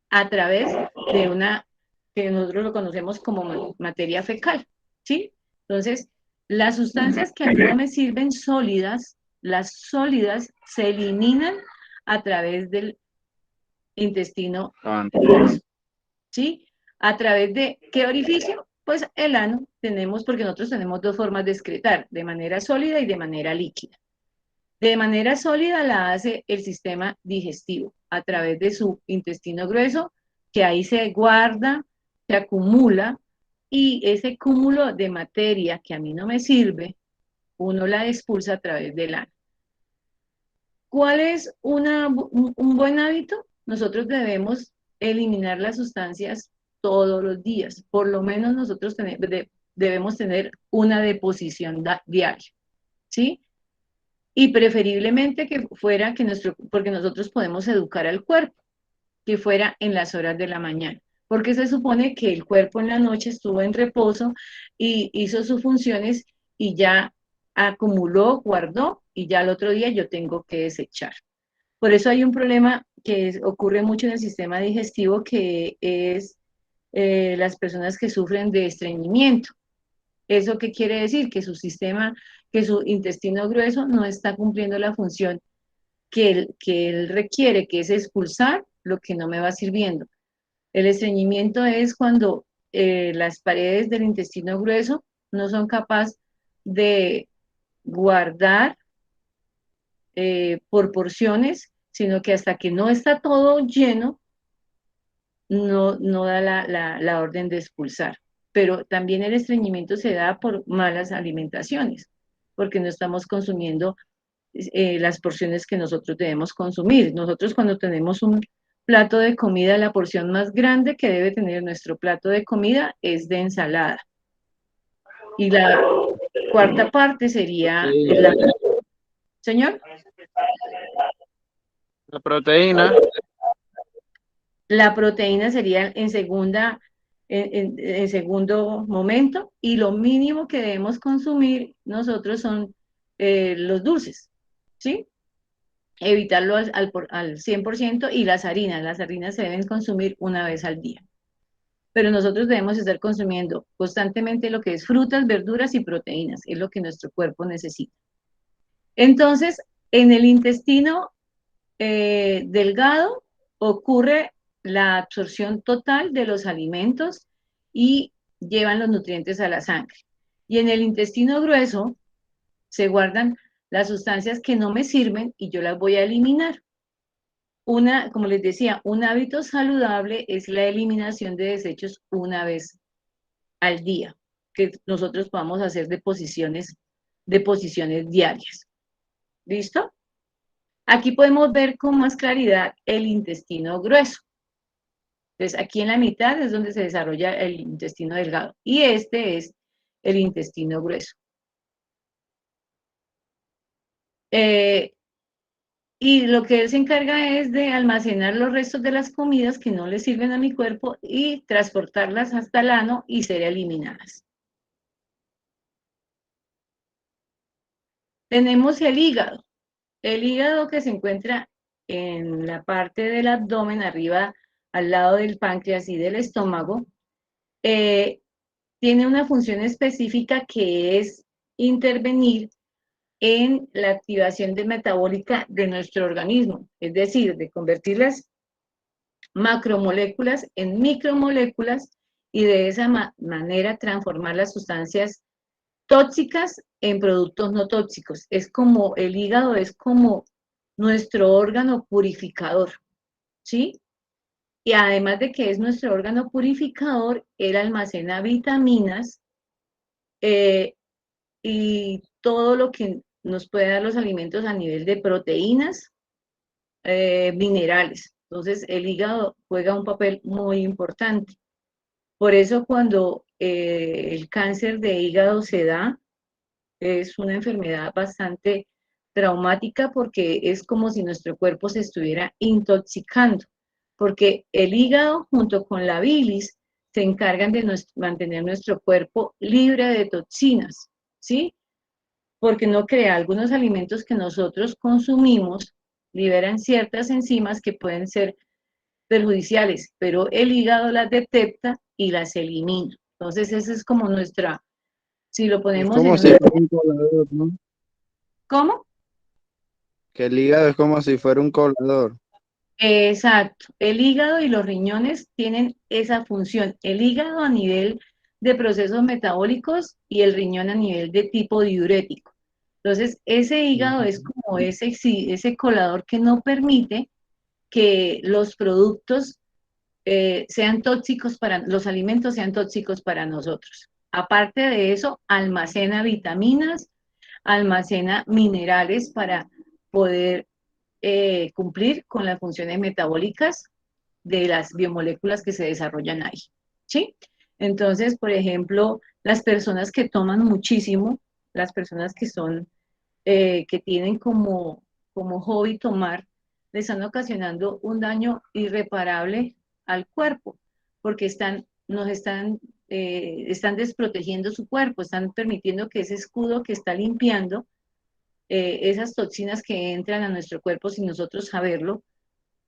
A través de una, que nosotros lo conocemos como materia fecal, ¿sí? Entonces, las sustancias que a mí no me sirven sólidas, las sólidas se eliminan a través del intestino grueso, ¿sí? ¿A través de qué orificio? Pues el ano tenemos, porque nosotros tenemos dos formas de excretar, de manera sólida y de manera líquida. De manera sólida la hace el sistema digestivo, a través de su intestino grueso, que ahí se guarda, se acumula, y ese cúmulo de materia que a mí no me sirve, uno la expulsa a través del ano. ¿Cuál es un buen hábito? Nosotros debemos eliminar las sustancias todos los días. Por lo menos nosotros debemos tener una deposición diaria, ¿sí? Y preferiblemente que fuera porque nosotros podemos educar al cuerpo, que fuera en las horas de la mañana, porque se supone que el cuerpo en la noche estuvo en reposo y hizo sus funciones y ya acumuló, guardó, y ya al otro día yo tengo que desechar. Por eso hay un problema que ocurre mucho en el sistema digestivo, que es las personas que sufren de estreñimiento. ¿Eso qué quiere decir? Que que su intestino grueso no está cumpliendo la función que él requiere, que es expulsar lo que no me va sirviendo. El estreñimiento es cuando las paredes del intestino grueso no son capaces de guardar por porciones, sino que hasta que no está todo lleno, no da la orden de expulsar. Pero también el estreñimiento se da por malas alimentaciones, porque no estamos consumiendo las porciones que nosotros debemos consumir. Nosotros, cuando tenemos un plato de comida, la porción más grande que debe tener nuestro plato de comida es de ensalada. Y la cuarta parte sería ¿Señor? La proteína. La proteína sería en segundo momento, y lo mínimo que debemos consumir nosotros son los dulces, ¿sí? Evitarlo al 100%, y las harinas se deben consumir una vez al día. Pero nosotros debemos estar consumiendo constantemente lo que es frutas, verduras y proteínas, es lo que nuestro cuerpo necesita. Entonces, en el intestino delgado ocurre la absorción total de los alimentos y llevan los nutrientes a la sangre. Y en el intestino grueso se guardan las sustancias que no me sirven y yo las voy a eliminar. Como les decía, un hábito saludable es la eliminación de desechos una vez al día, que nosotros podamos hacer deposiciones diarias. ¿Listo? Aquí podemos ver con más claridad el intestino grueso. Entonces, aquí en la mitad es donde se desarrolla el intestino delgado, y este es el intestino grueso. Y lo que él se encarga es de almacenar los restos de las comidas que no le sirven a mi cuerpo y transportarlas hasta el ano y ser eliminadas. Tenemos el hígado. El hígado, que se encuentra en la parte del abdomen, arriba, al lado del páncreas y del estómago, tiene una función específica, que es intervenir en la activación metabólica de nuestro organismo, es decir, de convertir las macromoléculas en micromoléculas, y de esa manera transformar las sustancias tóxicas en productos no tóxicos. Es como el hígado, es como nuestro órgano purificador, ¿sí? Y además de que es nuestro órgano purificador, él almacena vitaminas y todo lo que nos puede dar los alimentos a nivel de proteínas, minerales. Entonces, el hígado juega un papel muy importante. Por eso, cuando el cáncer de hígado se da, es una enfermedad bastante traumática, porque es como si nuestro cuerpo se estuviera intoxicando, porque el hígado junto con la bilis se encargan de mantener nuestro cuerpo libre de toxinas, ¿sí? Porque no crea, algunos alimentos que nosotros consumimos liberan ciertas enzimas que pueden ser perjudiciales, pero el hígado las detecta y las elimina. Entonces, esa es como si lo Es ponemos como en si una... fuera un colador, ¿no? ¿Cómo? Que el hígado es como si fuera un colador. Exacto. El hígado y los riñones tienen esa función. El hígado a nivel de procesos metabólicos y el riñón a nivel de tipo diurético. Entonces, ese hígado es como ese colador que no permite que los productos sean tóxicos los alimentos sean tóxicos para nosotros. Aparte de eso, almacena vitaminas, almacena minerales para poder cumplir con las funciones metabólicas de las biomoléculas que se desarrollan ahí, ¿sí? Entonces, por ejemplo, las personas que toman muchísimo, las personas que tienen como hobby tomar, le están ocasionando un daño irreparable al cuerpo, porque están desprotegiendo su cuerpo, están permitiendo que ese escudo que está limpiando esas toxinas que entran a nuestro cuerpo sin nosotros saberlo,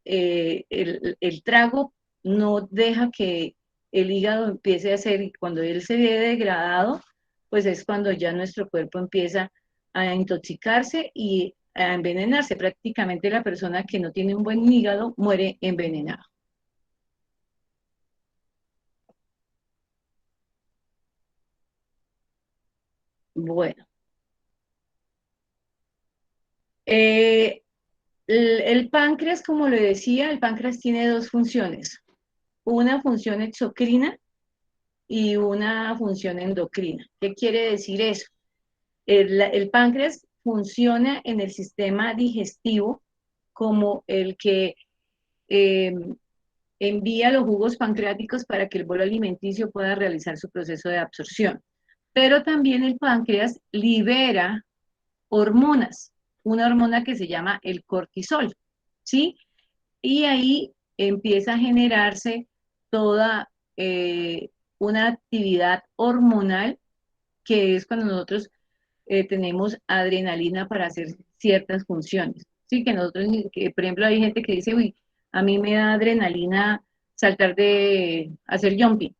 el trago no deja que el hígado empiece a hacer, y cuando él se ve degradado, pues es cuando ya nuestro cuerpo empieza a intoxicarse y a envenenarse. Prácticamente la persona que no tiene un buen hígado muere envenenada. Bueno, eh, el páncreas, como le decía, el páncreas tiene dos funciones: una función exocrina y una función endocrina. ¿Qué quiere decir eso? El páncreas funciona en el sistema digestivo como el que eh, envía los jugos pancreáticos para que el bolo alimenticio pueda realizar su proceso de absorción. Pero también el páncreas libera hormonas, una hormona que se llama el cortisol, ¿sí? Y ahí empieza a generarse toda una actividad hormonal, que es cuando nosotros tenemos adrenalina para hacer ciertas funciones. Sí, que nosotros, por ejemplo, hay gente que dice, uy, a mí me da adrenalina saltar de hacer jumping.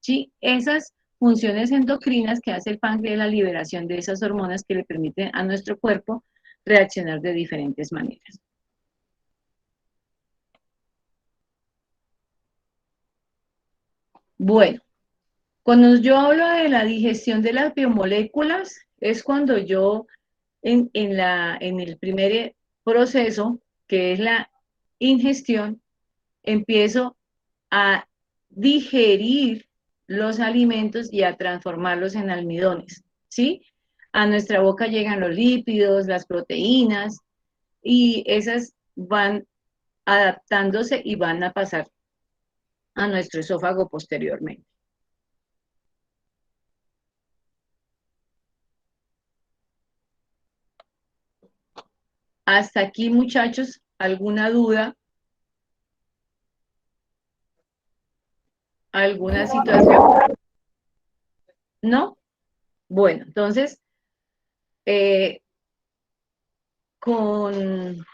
Sí, esas funciones endocrinas que hace el páncreas, la liberación de esas hormonas que le permiten a nuestro cuerpo reaccionar de diferentes maneras. Bueno, cuando yo hablo de la digestión de las biomoléculas, es cuando yo en el primer proceso, que es la ingestión, empiezo a digerir los alimentos y a transformarlos en almidones, ¿sí? A nuestra boca llegan los lípidos, las proteínas, y esas van adaptándose y van a pasar a nuestro esófago posteriormente. Hasta aquí, muchachos, ¿alguna duda? ¿Alguna situación? ¿No? Bueno, entonces, eh, con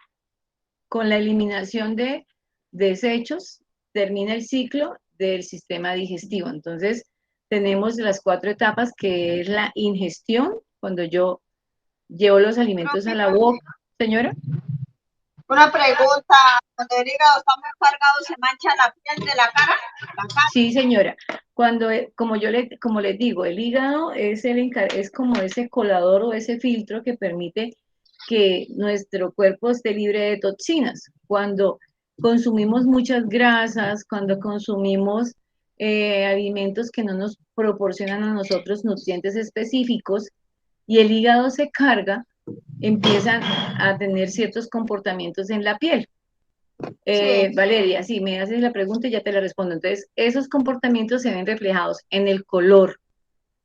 la eliminación de desechos, termina el ciclo del sistema digestivo. Entonces, tenemos las 4 etapas, que es la ingestión, cuando yo llevo los alimentos a la boca. Señora. Una pregunta, cuando el hígado está muy cargado, ¿se mancha la piel de la cara? Sí, señora. Cuando, como les digo, el hígado es como ese colador o ese filtro que permite que nuestro cuerpo esté libre de toxinas. Cuando consumimos muchas grasas, cuando consumimos alimentos que no nos proporcionan a nosotros nutrientes específicos y el hígado se carga, empiezan a tener ciertos comportamientos en la piel. Sí. Valeria, sí, me haces la pregunta y ya te la respondo. Entonces, esos comportamientos se ven reflejados en el color,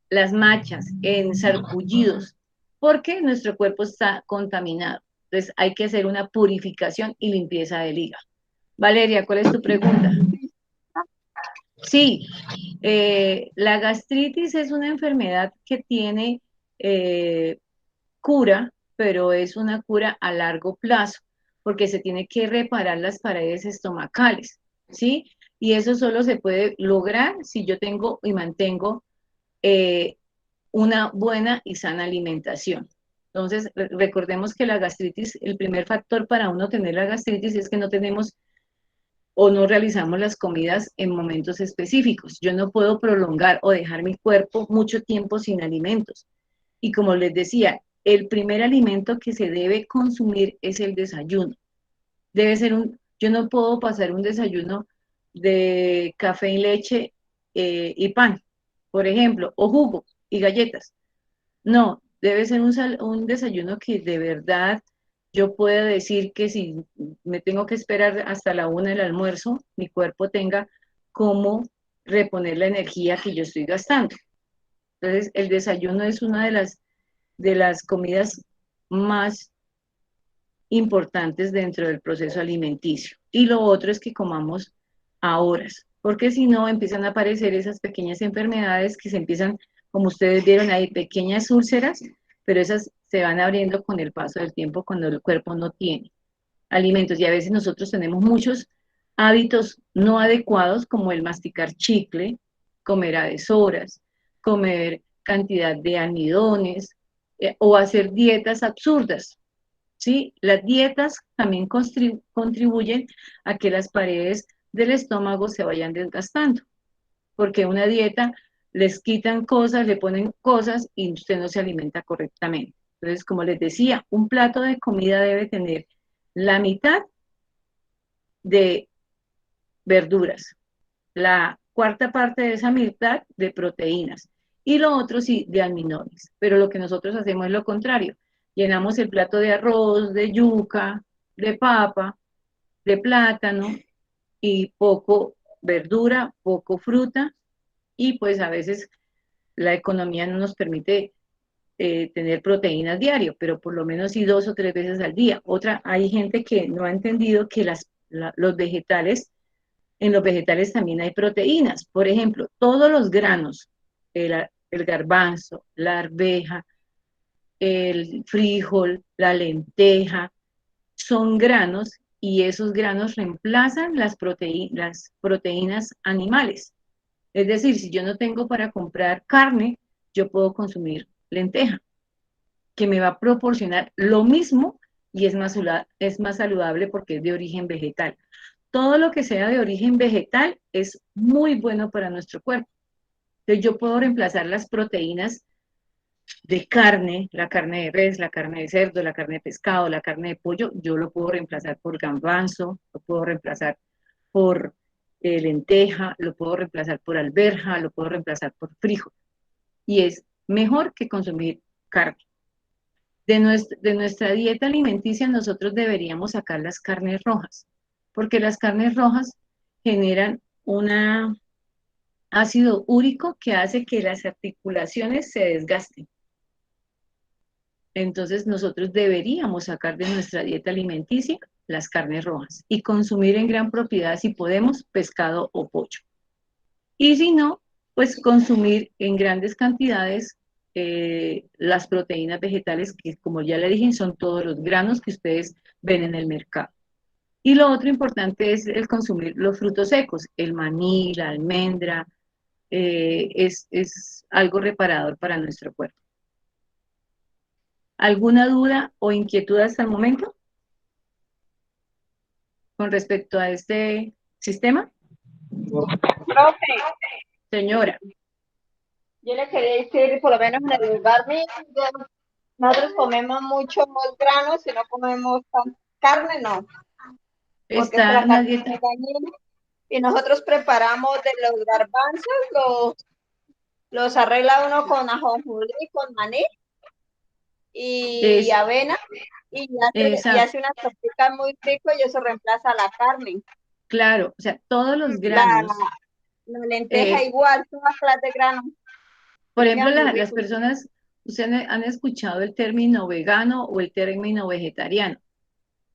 las manchas, en sarpullidos, porque nuestro cuerpo está contaminado. Entonces, hay que hacer una purificación y limpieza del hígado. Valeria, ¿cuál es tu pregunta? Sí, la gastritis es una enfermedad que tiene cura, pero es una cura a largo plazo, porque se tiene que reparar las paredes estomacales, ¿sí? Y eso solo se puede lograr si yo tengo y mantengo una buena y sana alimentación. Entonces, recordemos que la gastritis, el primer factor para uno tener la gastritis es que no tenemos o no realizamos las comidas en momentos específicos. Yo no puedo prolongar o dejar mi cuerpo mucho tiempo sin alimentos. Y como les decía, el primer alimento que se debe consumir es el desayuno. Debe ser yo no puedo pasar un desayuno de café y leche y pan, por ejemplo, o jugo y galletas. No, debe ser un desayuno que de verdad yo pueda decir que si me tengo que esperar hasta la 1 del almuerzo, mi cuerpo tenga cómo reponer la energía que yo estoy gastando. Entonces, el desayuno es una de las comidas más importantes dentro del proceso alimenticio. Y lo otro es que comamos a horas, porque si no empiezan a aparecer esas pequeñas enfermedades que se empiezan, como ustedes vieron, hay pequeñas úlceras, pero esas se van abriendo con el paso del tiempo cuando el cuerpo no tiene alimentos. Y a veces nosotros tenemos muchos hábitos no adecuados, como el masticar chicle, comer a deshoras, comer cantidad de almidones, o hacer dietas absurdas. ¿Sí? Las dietas también contribuyen a que las paredes del estómago se vayan desgastando, porque una dieta les quitan cosas, le ponen cosas y usted no se alimenta correctamente. Entonces, como les decía, un plato de comida debe tener la mitad de verduras, la cuarta parte de esa mitad de proteínas y lo otro sí de almidones. Pero lo que nosotros hacemos es lo contrario. Llenamos el plato de arroz, de yuca, de papa, de plátano y poco verdura, poco fruta y pues a veces la economía no nos permite tener proteínas diario, pero por lo menos sí 2 o 3 veces al día. Hay gente que no ha entendido que las los vegetales, en los vegetales también hay proteínas. Por ejemplo, todos los granos, el garbanzo, la arveja, el frijol, la lenteja, son granos y esos granos reemplazan las proteínas animales. Es decir, si yo no tengo para comprar carne, yo puedo consumir lenteja, que me va a proporcionar lo mismo y es más saludable porque es de origen vegetal. Todo lo que sea de origen vegetal es muy bueno para nuestro cuerpo. Entonces yo puedo reemplazar las proteínas de carne, la carne de res, la carne de cerdo, la carne de pescado, la carne de pollo, yo lo puedo reemplazar por garbanzo, lo puedo reemplazar por lenteja, lo puedo reemplazar por alberja, lo puedo reemplazar por frijol. Y es mejor que consumir carne. De nuestra dieta alimenticia nosotros deberíamos sacar las carnes rojas, porque las carnes rojas generan un ácido úrico que hace que las articulaciones se desgasten. Entonces nosotros deberíamos sacar de nuestra dieta alimenticia las carnes rojas y consumir en gran propiedad, si podemos, pescado o pollo. Y si no, pues consumir en grandes cantidades las proteínas vegetales, que como ya le dije, son todos los granos que ustedes ven en el mercado. Y lo otro importante es el consumir los frutos secos, el maní, la almendra, es algo reparador para nuestro cuerpo. ¿Alguna duda o inquietud hasta el momento con respecto a este sistema? Profe, Señora, yo le quería decir, por lo menos en el lugar mío, nosotros comemos muchos granos y no comemos carne, no, porque es que está la en la carne es dieta. muy dañina. Y nosotros preparamos de los garbanzos, los arregla uno con ajonjolí, con maní y Es, avena, y esa, hace una sopita muy rico y eso reemplaza la carne. claro, o sea, todos los La, granos. la lenteja eh, igual, todas las de grano, por y ejemplo, queda muy las rico. personas, ustedes han escuchado el término vegano o el término vegetariano,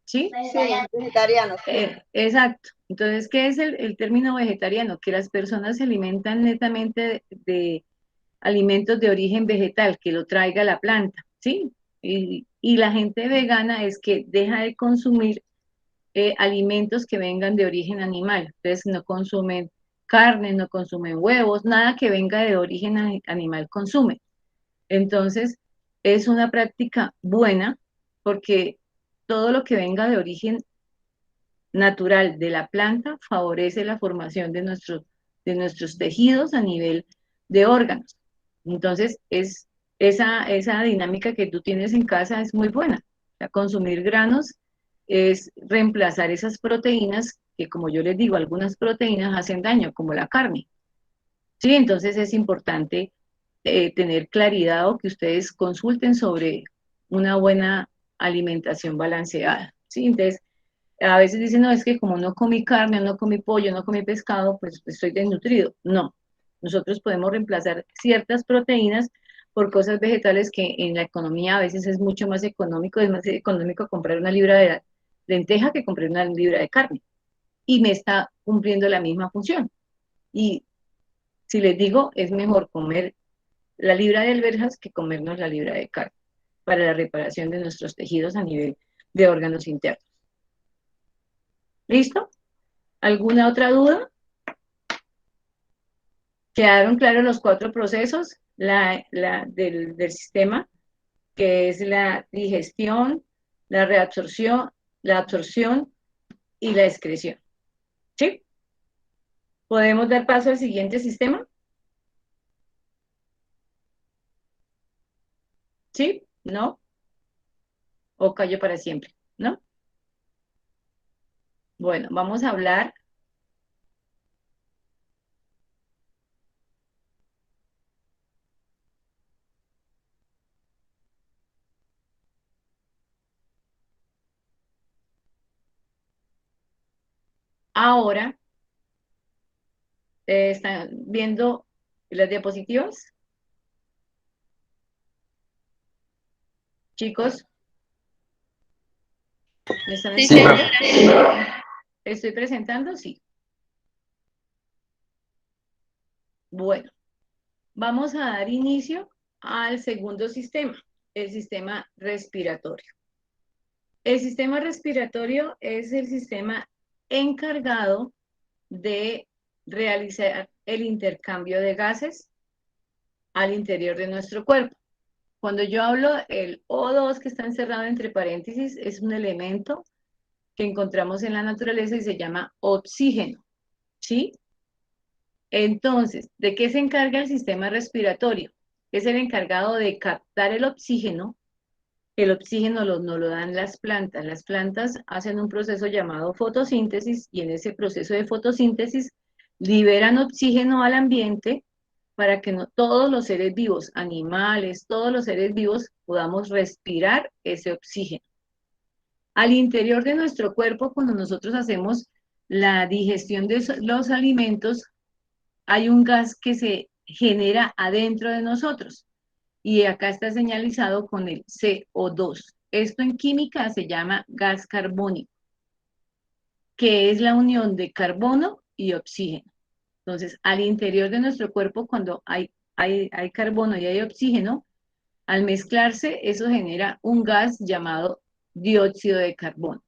¿sí? Sí, vegetariano. Exacto. Entonces, ¿qué es el término vegetariano? Que las personas se alimentan netamente de alimentos de origen vegetal, que lo traiga la planta, ¿sí? Y la gente vegana es que deja de consumir alimentos que vengan de origen animal. Entonces, no consumen carne, no consumen huevos, nada que venga de origen animal consumen. Entonces, es una práctica buena porque todo lo que venga de origen natural de la planta favorece la formación de nuestros tejidos a nivel de órganos. Entonces, esa dinámica que tú tienes en casa es muy buena. O sea, consumir granos es reemplazar esas proteínas que, como yo les digo, algunas proteínas hacen daño, como la carne. Sí, entonces es importante tener claridad o que ustedes consulten sobre una buena alimentación balanceada. Sí, entonces a veces dicen, no, es que como no comí carne, no comí pollo, no comí pescado, pues estoy desnutrido. No, nosotros podemos reemplazar ciertas proteínas por cosas vegetales que en la economía a veces es más económico comprar una libra de lenteja que comprar una libra de carne. Y me está cumpliendo la misma función. Y si les digo, es mejor comer la libra de alberjas que comernos la libra de carne para la reparación de nuestros tejidos a nivel de órganos internos. ¿Listo? ¿Alguna otra duda? ¿Quedaron claros los 4 procesos del sistema, que es la digestión, la reabsorción, la absorción y la excreción? ¿Sí? ¿Podemos dar paso al siguiente sistema? ¿Sí? ¿No? ¿O callo para siempre? ¿No? Bueno, vamos a hablar ahora. ¿Están viendo las diapositivas? Chicos, ¿me están Sí, Sí, entendiendo? profe. señora. ¿Estoy presentando? Sí. Bueno, vamos a dar inicio al segundo sistema, el sistema respiratorio. El sistema respiratorio es el sistema encargado de realizar el intercambio de gases al interior de nuestro cuerpo. Cuando yo hablo, el O2 que está encerrado entre paréntesis es un elemento que encontramos en la naturaleza y se llama oxígeno, ¿sí? Entonces, ¿de qué se encarga el sistema respiratorio? Es el encargado de captar el oxígeno. El oxígeno no lo dan las plantas. Las plantas hacen un proceso llamado fotosíntesis y en ese proceso de fotosíntesis liberan oxígeno al ambiente para que todos los seres vivos, animales, todos los seres vivos podamos respirar ese oxígeno. Al interior de nuestro cuerpo, cuando nosotros hacemos la digestión de los alimentos, hay un gas que se genera adentro de nosotros y acá está señalizado con el CO2. Esto en química se llama gas carbónico, que es la unión de carbono y oxígeno. Entonces, al interior de nuestro cuerpo, cuando hay carbono y hay oxígeno, al mezclarse, eso genera un gas llamado dióxido de carbono.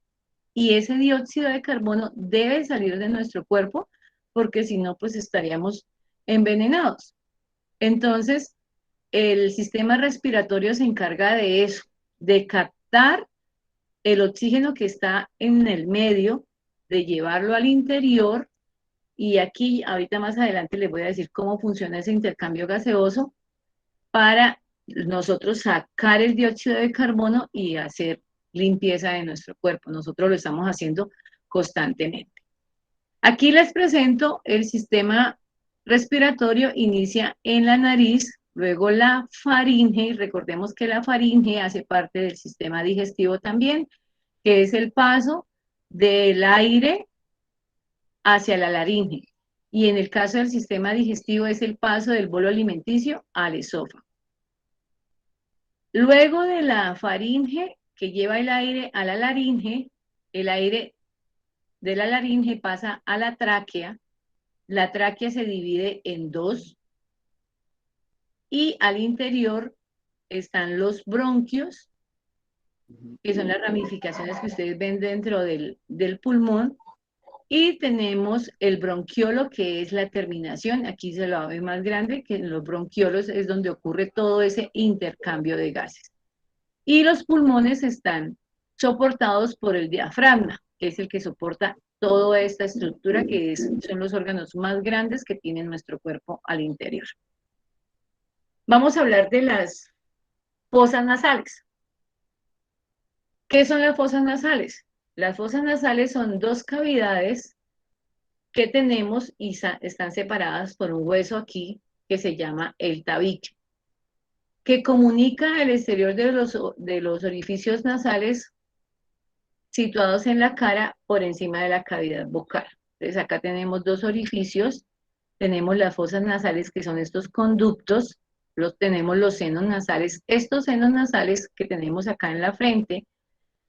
Y ese dióxido de carbono debe salir de nuestro cuerpo porque si no, pues estaríamos envenenados. Entonces, el sistema respiratorio se encarga de eso, de captar el oxígeno que está en el medio, de llevarlo al interior, y aquí, ahorita más adelante les voy a decir cómo funciona ese intercambio gaseoso para nosotros sacar el dióxido de carbono y hacer limpieza de nuestro cuerpo. Nosotros lo estamos haciendo constantemente. Aquí les presento el sistema respiratorio, inicia en la nariz, luego la faringe, y recordemos que la faringe hace parte del sistema digestivo también, que es el paso del aire hacia la laringe. Y en el caso del sistema digestivo es el paso del bolo alimenticio al esófago. Luego de la faringe, que lleva el aire a la laringe, el aire de la laringe pasa a la tráquea se divide en dos y al interior están los bronquios, que son las ramificaciones que ustedes ven dentro del pulmón, y tenemos el bronquiolo, que es la terminación, aquí se lo ve más grande, que en los bronquiolos es donde ocurre todo ese intercambio de gases. Y los pulmones están soportados por el diafragma, que es el que soporta toda esta estructura, que son los órganos más grandes que tiene nuestro cuerpo al interior. Vamos a hablar de las fosas nasales. ¿Qué son las fosas nasales? Las fosas nasales son dos cavidades que tenemos y están separadas por un hueso aquí que se llama el tabique, que comunica el exterior de los orificios nasales situados en la cara por encima de la cavidad vocal. Entonces acá tenemos dos orificios, tenemos las fosas nasales que son estos conductos, tenemos los senos nasales. Estos senos nasales que tenemos acá en la frente,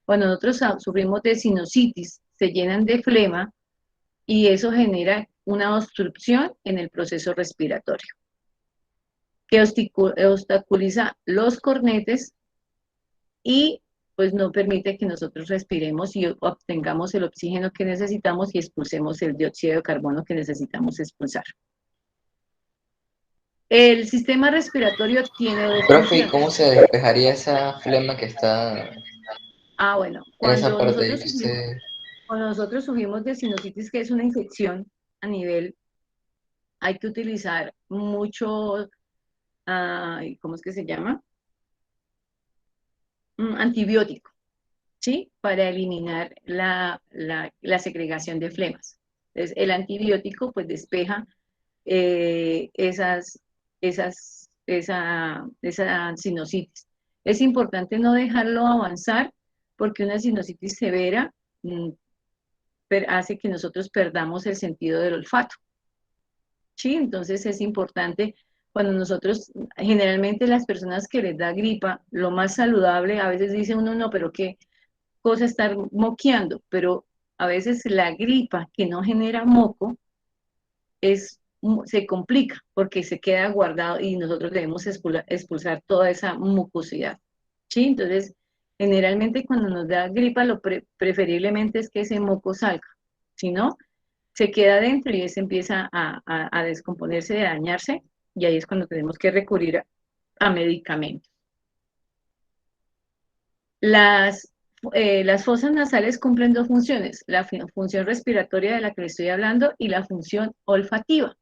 cuando nosotros sufrimos de sinusitis, se llenan de flema y eso genera una obstrucción en el proceso respiratorio, que obstaculiza los cornetes y pues no permite que nosotros respiremos y obtengamos el oxígeno que necesitamos y expulsemos el dióxido de carbono que necesitamos expulsar. El sistema respiratorio tiene dos Profe, ¿y funciones. cómo se despejaría esa flema que está Bueno, en esa parte ahí que usted... cuando nosotros sufrimos de sinusitis, que es una infección a nivel, hay que utilizar mucho, ¿cómo es que se llama? Antibiótico, ¿sí? Para eliminar la segregación de flemas. Entonces, el antibiótico pues despeja esa sinusitis. Es importante no dejarlo avanzar porque una sinusitis severa hace que nosotros perdamos el sentido del olfato. ¿Sí? Entonces es importante cuando nosotros, generalmente las personas que les da gripa, lo más saludable, a veces dice uno, no, pero qué cosa estar moqueando, pero A veces la gripa que no genera moco se complica porque se queda guardado y nosotros debemos expulsar toda esa mucosidad, ¿sí? Entonces, generalmente cuando nos da gripa, preferiblemente es que ese moco salga. Si no, se queda dentro y se empieza a descomponerse, a dañarse, y ahí es cuando tenemos que recurrir a medicamentos. Las fosas nasales cumplen dos funciones, la función respiratoria de la que le estoy hablando y la función olfativa.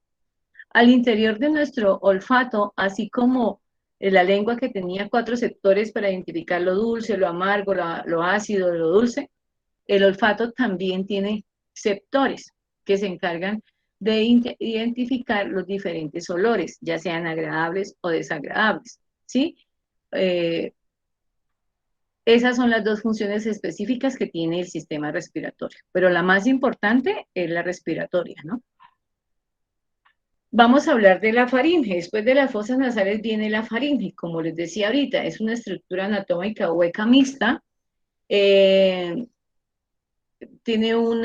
Al interior de nuestro olfato, así como la lengua que tenía 4 sectores para identificar lo dulce, lo amargo, lo ácido, lo dulce, el olfato también tiene receptores que se encargan de identificar los diferentes olores, ya sean agradables o desagradables, ¿sí? Esas son las dos funciones específicas que tiene el sistema respiratorio, pero la más importante es la respiratoria, ¿no? Vamos a hablar de la faringe. Después de las fosas nasales viene la faringe. Como les decía ahorita, es una estructura anatómica hueca mixta. Tiene un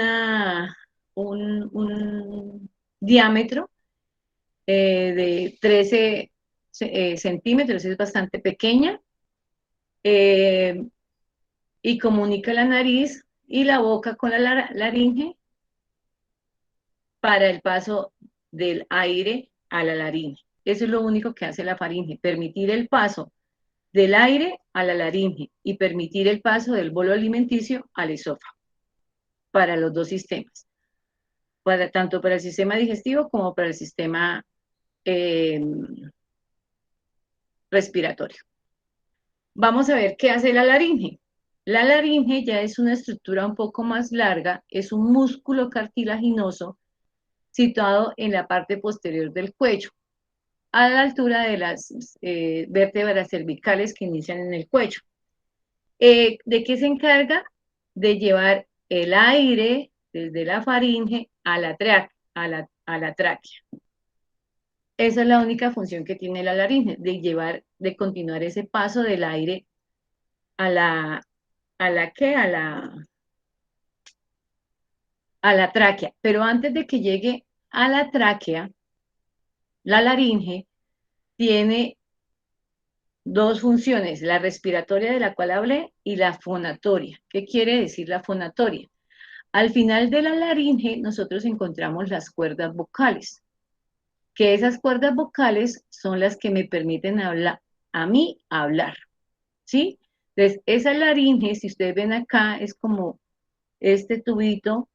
diámetro de 13 centímetros, es bastante pequeña. Y comunica la nariz y la boca con la laringe para el paso del aire a la laringe. Eso es lo único que hace la faringe, permitir el paso del aire a la laringe y permitir el paso del bolo alimenticio al esófago para los dos sistemas, tanto para el sistema digestivo como para el sistema respiratorio. Vamos a ver qué hace la laringe. La laringe ya es una estructura un poco más larga, es un músculo cartilaginoso situado en la parte posterior del cuello, a la altura de las vértebras cervicales que inician en el cuello. ¿De qué se encarga? De llevar el aire desde la faringe a la tráquea. Esa es la única función que tiene la laringe, de continuar ese paso del aire a la tráquea. Pero antes de que llegue a la tráquea, la laringe tiene dos funciones, la respiratoria de la cual hablé y la fonatoria. ¿Qué quiere decir la fonatoria? Al final de la laringe nosotros encontramos las cuerdas vocales, que esas cuerdas vocales son las que me permiten a mí hablar, ¿sí? Entonces, esa laringe, si ustedes ven acá, es como este tubito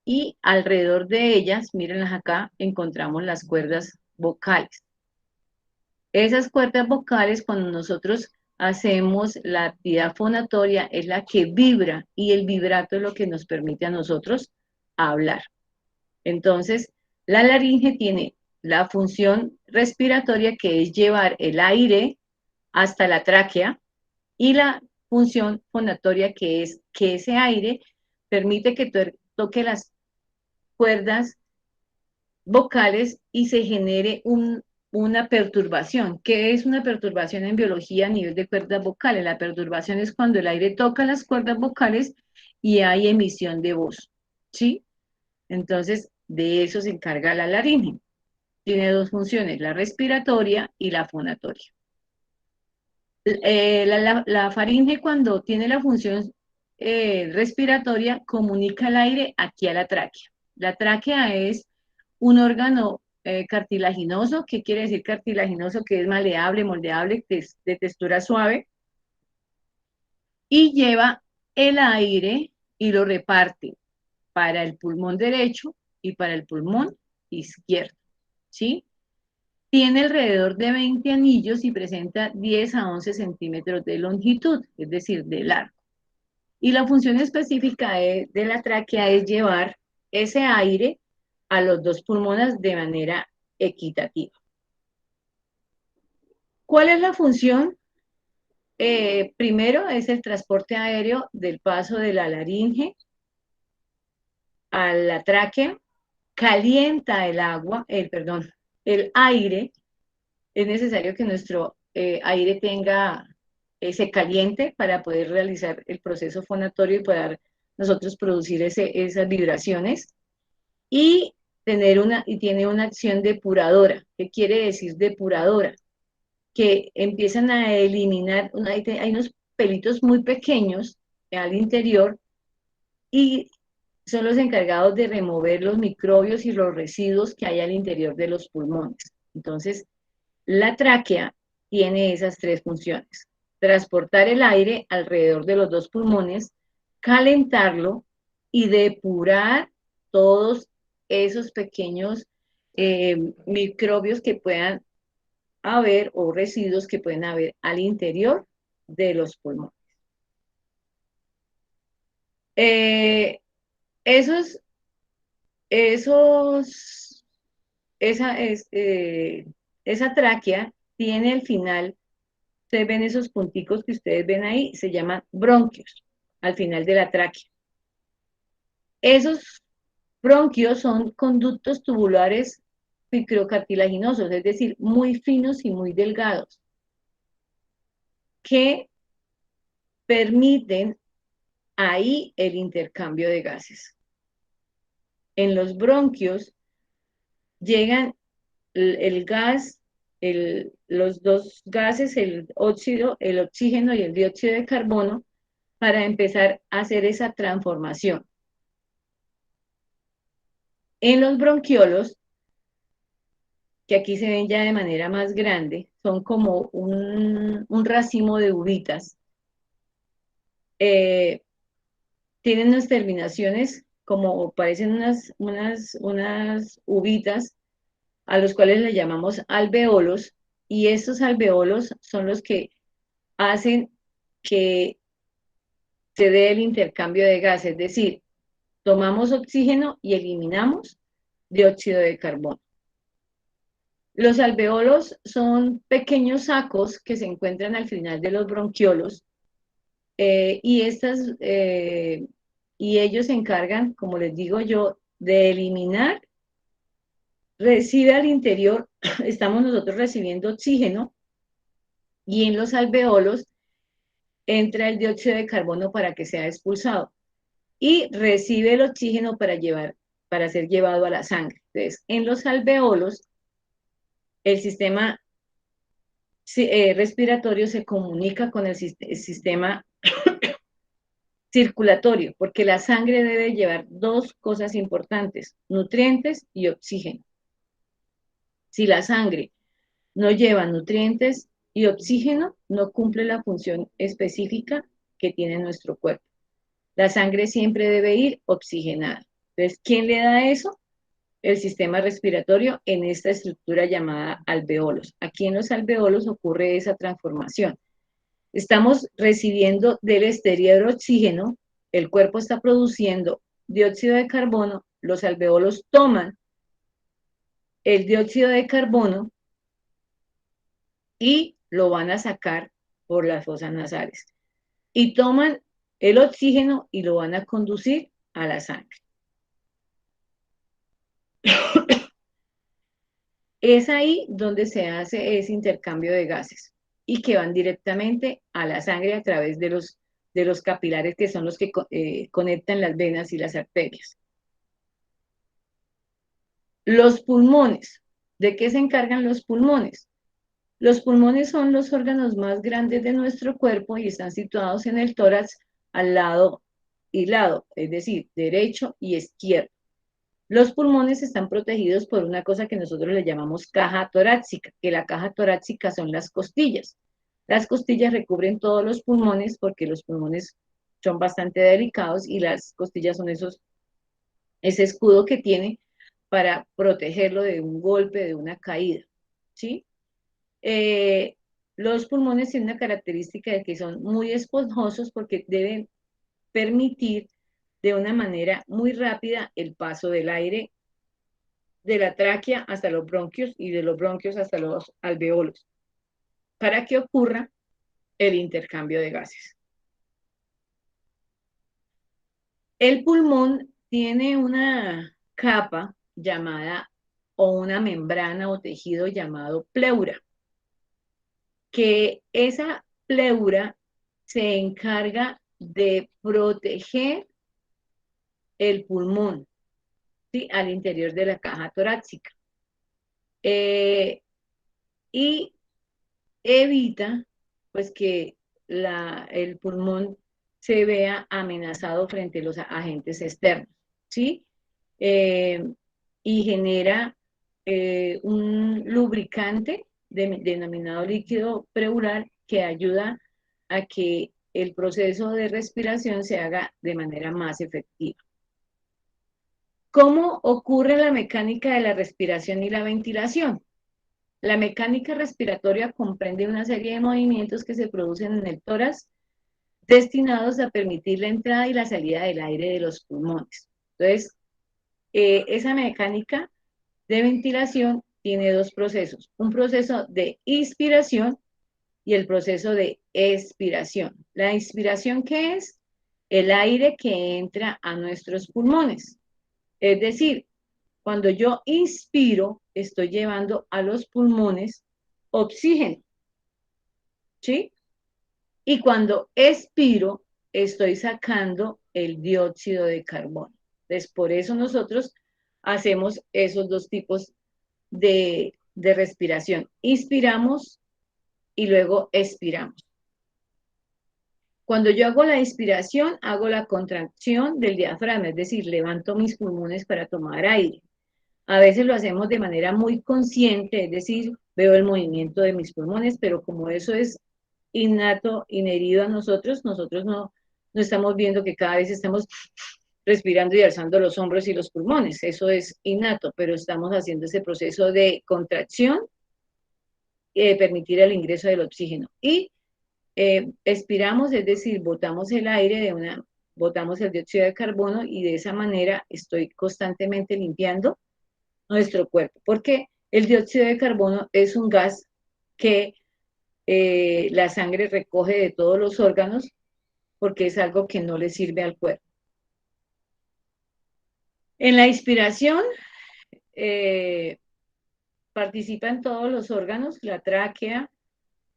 y alrededor de ellas, mírenlas acá, encontramos las cuerdas vocales. Esas cuerdas vocales, cuando nosotros hacemos la actividad fonatoria, es la que vibra y el vibrato es lo que nos permite a nosotros hablar. Entonces, la laringe tiene la función respiratoria, que es llevar el aire hasta la tráquea, y la función fonatoria, que es que ese aire permite que toque las cuerdas vocales y se genere una perturbación. ¿Qué es una perturbación en biología a nivel de cuerdas vocales? La perturbación es cuando el aire toca las cuerdas vocales y hay emisión de voz, ¿sí? Entonces, de eso se encarga la laringe. Tiene dos funciones, la respiratoria y la fonatoria. La faringe, cuando tiene la función respiratoria, comunica el aire aquí a la tráquea. La tráquea es un órgano cartilaginoso. ¿Qué quiere decir cartilaginoso? Que es maleable, moldeable, de textura suave, y lleva el aire y lo reparte para el pulmón derecho y para el pulmón izquierdo, ¿sí? Tiene alrededor de 20 anillos y presenta 10 a 11 centímetros de longitud, es decir, de largo. Y la función específica de la tráquea es llevar ese aire a los dos pulmones de manera equitativa. ¿Cuál es la función? Primero es el transporte aéreo del paso de la laringe a la tráquea, calienta el aire. Es necesario que nuestro aire se caliente para poder realizar el proceso fonatorio y poder nosotros producir esas vibraciones y tiene una acción depuradora. ¿Qué quiere decir depuradora? Que empiezan a eliminar, hay unos pelitos muy pequeños al interior y son los encargados de remover los microbios y los residuos que hay al interior de los pulmones. Entonces, la tráquea tiene esas tres funciones: transportar el aire alrededor de los dos pulmones, calentarlo y depurar todos esos pequeños microbios que puedan haber o residuos que pueden haber al interior de los pulmones. Eh, esos, esos, esa, es, esa tráquea tiene el final, ustedes ven esos punticos que ustedes ven ahí, se llaman bronquios, al final de la tráquea. Esos bronquios son conductos tubulares microcartilaginosos, es decir, muy finos y muy delgados, que permiten ahí el intercambio de gases. En los bronquios llegan el gas, los dos gases, el oxígeno y el dióxido de carbono, para empezar a hacer esa transformación. En los bronquiolos, que aquí se ven ya de manera más grande, son como un racimo de uvitas. Tienen unas terminaciones como parecen unas uvitas, a los cuales le llamamos alveolos, y estos alveolos son los que hacen que se dé el intercambio de gases, es decir, tomamos oxígeno y eliminamos dióxido de carbono. Los alveolos son pequeños sacos que se encuentran al final de los bronquiolos, y ellos se encargan, como les digo yo, de eliminar. Recibe al interior, estamos nosotros recibiendo oxígeno, y en los alveolos entra el dióxido de carbono para que sea expulsado, y recibe el oxígeno para ser llevado a la sangre. Entonces, en los alveolos, el sistema respiratorio se comunica con el sistema circulatorio, porque la sangre debe llevar dos cosas importantes: nutrientes y oxígeno. Si la sangre no lleva nutrientes y oxígeno, no cumple la función específica que tiene nuestro cuerpo. La sangre siempre debe ir oxigenada. Entonces, ¿quién le da eso? El sistema respiratorio en esta estructura llamada alveolos. Aquí en los alveolos ocurre esa transformación. Estamos recibiendo del exterior oxígeno, el cuerpo está produciendo dióxido de carbono, los alveolos toman el dióxido de carbono y lo van a sacar por las fosas nasales. Y toman el oxígeno y lo van a conducir a la sangre. Es ahí donde se hace ese intercambio de gases y que van directamente a la sangre a través de los capilares, que son los que conectan las venas y las arterias. Los pulmones. ¿De qué se encargan los pulmones? Los pulmones son los órganos más grandes de nuestro cuerpo y están situados en el tórax al lado y lado, es decir, derecho y izquierdo. Los pulmones están protegidos por una cosa que nosotros le llamamos caja torácica, que la caja torácica son las costillas. Las costillas recubren todos los pulmones porque los pulmones son bastante delicados y las costillas son ese escudo que tiene para protegerlo de un golpe, de una caída, ¿sí? Los pulmones tienen una característica de que son muy esponjosos porque deben permitir de una manera muy rápida el paso del aire de la tráquea hasta los bronquios y de los bronquios hasta los alveolos, para que ocurra el intercambio de gases. El pulmón tiene una capa llamada, o una membrana o tejido llamado pleura, que esa pleura se encarga de proteger el pulmón, ¿sí? Al interior de la caja torácica. Y evita pues que el pulmón se vea amenazado frente a los agentes externos, ¿sí? Eh, y genera un lubricante denominado líquido pleural que ayuda a que el proceso de respiración se haga de manera más efectiva. ¿Cómo ocurre la mecánica de la respiración y la ventilación? La mecánica respiratoria comprende una serie de movimientos que se producen en el tórax destinados a permitir la entrada y la salida del aire de los pulmones. Entonces, esa mecánica de ventilación tiene dos procesos, un proceso de inspiración y el proceso de expiración. La inspiración, ¿qué es? El aire que entra a nuestros pulmones. Es decir, cuando yo inspiro, estoy llevando a los pulmones oxígeno, ¿sí? Y cuando expiro, estoy sacando el dióxido de carbono. Entonces, por eso nosotros hacemos esos dos tipos de respiración. Inspiramos y luego expiramos. Cuando yo hago la inspiración, hago la contracción del diafragma, es decir, levanto mis pulmones para tomar aire. A veces lo hacemos de manera muy consciente, es decir, veo el movimiento de mis pulmones, pero como eso es innato, inherido a nosotros, nosotros no estamos viendo que cada vez estamos respirando y alzando los hombros y los pulmones, eso es innato, pero estamos haciendo ese proceso de contracción y de permitir el ingreso del oxígeno. Y expiramos, es decir, botamos el aire botamos el dióxido de carbono y de esa manera estoy constantemente limpiando nuestro cuerpo, porque el dióxido de carbono es un gas que la sangre recoge de todos los órganos porque es algo que no le sirve al cuerpo. En la inspiración participan todos los órganos, la tráquea,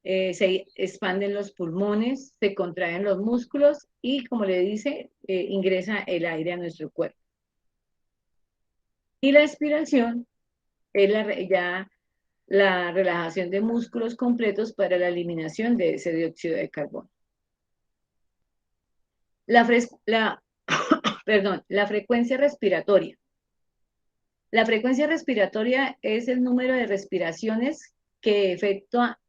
se expanden los pulmones, se contraen los músculos y, como le dice, ingresa el aire a nuestro cuerpo. Y la expiración es ya la relajación de músculos completos para la eliminación de ese dióxido de carbono. Perdón, la frecuencia respiratoria. La frecuencia respiratoria es el número de respiraciones que efectúa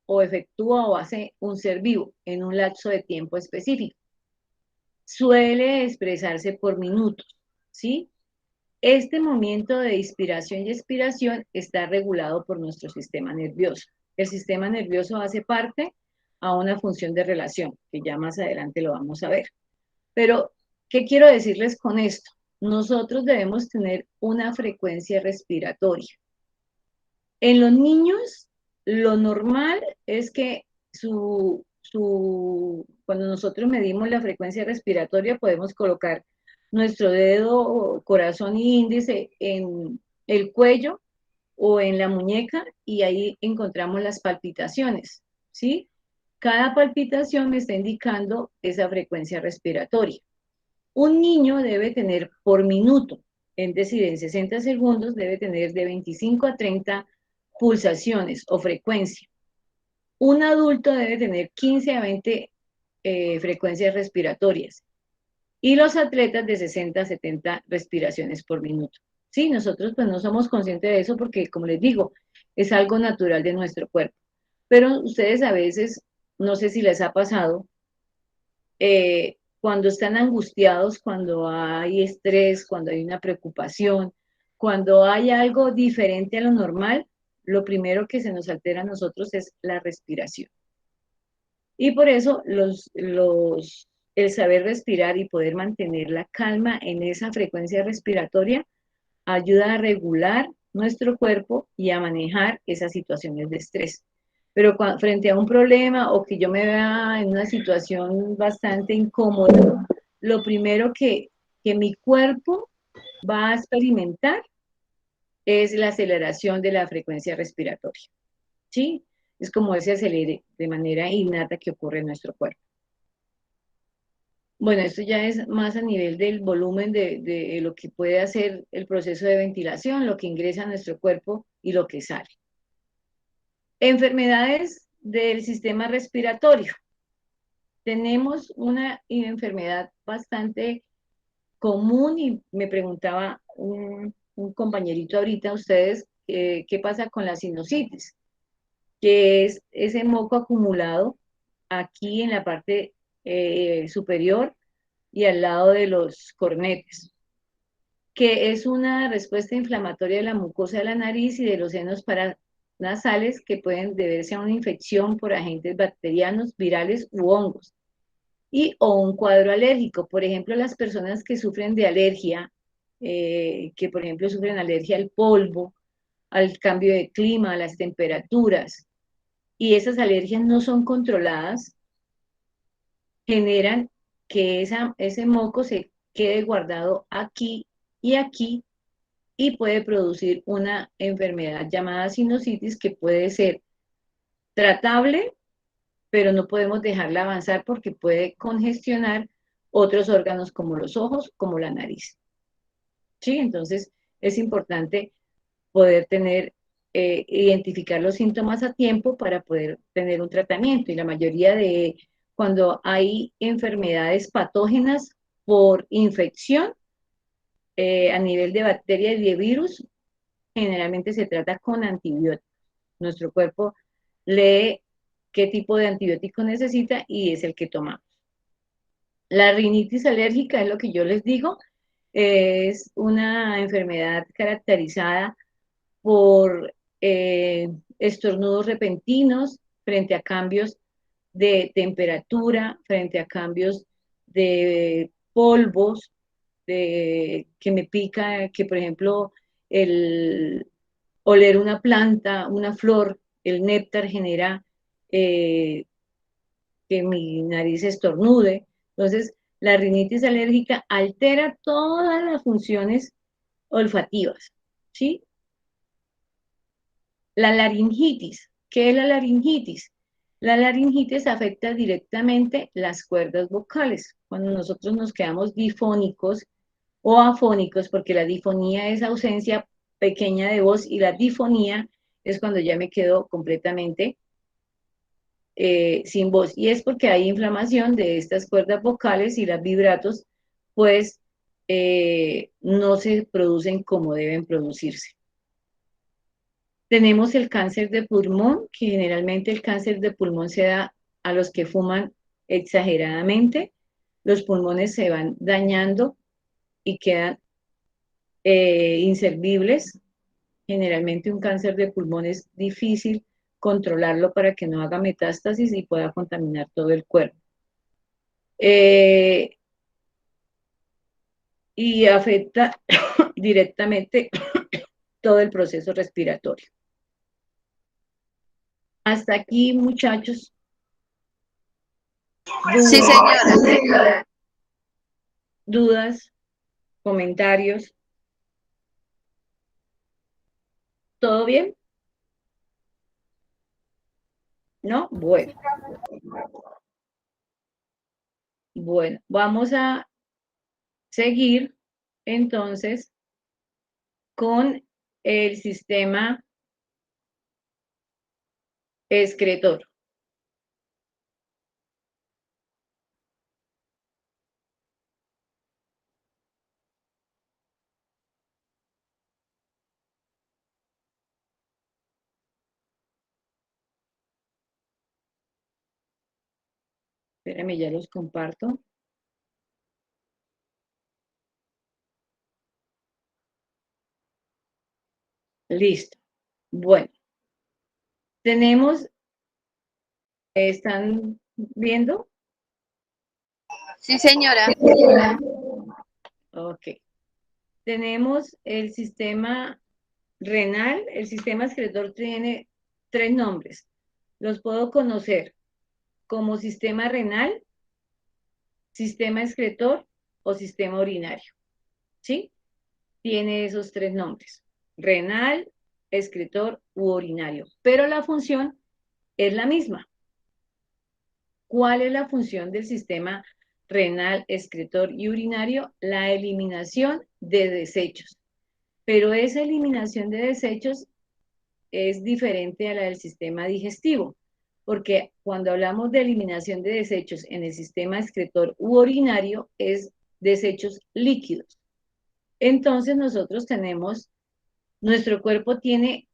o hace un ser vivo en un lapso de tiempo específico. Suele expresarse por minutos, ¿sí? Este momento de inspiración y expiración está regulado por nuestro sistema nervioso. El sistema nervioso hace parte a una función de relación, que ya más adelante lo vamos a ver. Pero, ¿qué quiero decirles con esto? Nosotros debemos tener una frecuencia respiratoria. En los niños, lo normal es que cuando nosotros medimos la frecuencia respiratoria, podemos colocar nuestro dedo, corazón y índice en el cuello o en la muñeca y ahí encontramos las palpitaciones, ¿sí? Cada palpitación me está indicando esa frecuencia respiratoria. Un niño debe tener por minuto, es decir, en 60 segundos debe tener de 25 a 30 pulsaciones o frecuencia. Un adulto debe tener 15 a 20 frecuencias respiratorias y los atletas de 60 a 70 respiraciones por minuto. Sí, nosotros pues no somos conscientes de eso porque, como les digo, es algo natural de nuestro cuerpo. Pero ustedes a veces, no sé si les ha pasado, cuando están angustiados, cuando hay estrés, cuando hay una preocupación, cuando hay algo diferente a lo normal, lo primero que se nos altera a nosotros es la respiración. Y por eso el saber respirar y poder mantener la calma en esa frecuencia respiratoria ayuda a regular nuestro cuerpo y a manejar esas situaciones de estrés. Pero frente a un problema o que yo me vea en una situación bastante incómoda, lo primero que mi cuerpo va a experimentar es la aceleración de la frecuencia respiratoria, ¿sí? Es como ese acelere de manera innata que ocurre en nuestro cuerpo. Bueno, esto ya es más a nivel del volumen de lo que puede hacer el proceso de ventilación, lo que ingresa a nuestro cuerpo y lo que sale. Enfermedades del sistema respiratorio. Tenemos una enfermedad bastante común y me preguntaba un compañerito ahorita a ustedes qué pasa con la sinusitis, que es ese moco acumulado aquí en la parte superior y al lado de los cornetes, que es una respuesta inflamatoria de la mucosa de la nariz y de los senos paranasales que pueden deberse a una infección por agentes bacterianos, virales u hongos. Y o un cuadro alérgico. Por ejemplo, las personas que sufren de alergia, que por ejemplo sufren alergia al polvo, al cambio de clima, a las temperaturas, y esas alergias no son controladas, generan que ese moco se quede guardado aquí y aquí y puede producir una enfermedad llamada sinusitis que puede ser tratable, pero no podemos dejarla avanzar porque puede congestionar otros órganos como los ojos, como la nariz. ¿Sí? Entonces es importante poder identificar los síntomas a tiempo para poder tener un tratamiento. Y la mayoría de cuando hay enfermedades patógenas por infección a nivel de bacterias y de virus, generalmente se trata con antibióticos. Nuestro cuerpo lee qué tipo de antibiótico necesita y es el que tomamos. La rinitis alérgica es lo que yo les digo, es una enfermedad caracterizada por estornudos repentinos frente a cambios de temperatura, frente a cambios de polvos, que me pica, que por ejemplo el oler una planta, una flor, el néctar genera que mi nariz estornude. Entonces, la rinitis alérgica altera todas las funciones olfativas, ¿sí? La laringitis. ¿Qué es la laringitis? La laringitis afecta directamente las cuerdas vocales. Cuando nosotros nos quedamos difónicos o afónicos, porque la difonía es ausencia pequeña de voz y la difonía es cuando ya me quedo completamente sin voz. Y es porque hay inflamación de estas cuerdas vocales y las vibratos, pues no se producen como deben producirse. Tenemos el cáncer de pulmón, que generalmente el cáncer de pulmón se da a los que fuman exageradamente. Los pulmones se van dañando y quedan inservibles. Generalmente un cáncer de pulmón es difícil controlarlo para que no haga metástasis y pueda contaminar todo el cuerpo. Y afecta directamente todo el proceso respiratorio. Hasta aquí, muchachos. Sí, señora. Dudas, comentarios. ¿Todo bien? ¿No? Bueno. Bueno, vamos a seguir entonces con el sistema excretor. Espérame, ya los comparto. Listo. Bueno, tenemos, ¿están viendo? Sí, señora. Ok. Tenemos el sistema renal. El sistema excretor tiene 3 nombres. Los puedo conocer como sistema renal, sistema excretor o sistema urinario. ¿Sí? Tiene esos 3 nombres. Renal, excretor u urinario. Pero la función es la misma. ¿Cuál es la función del sistema renal, excretor y urinario, la eliminación de desechos. Pero esa eliminación de desechos es diferente a la del sistema digestivo, porque cuando hablamos de eliminación de desechos en el sistema excretor u urinario es desechos líquidos. Entonces nuestro cuerpo tiene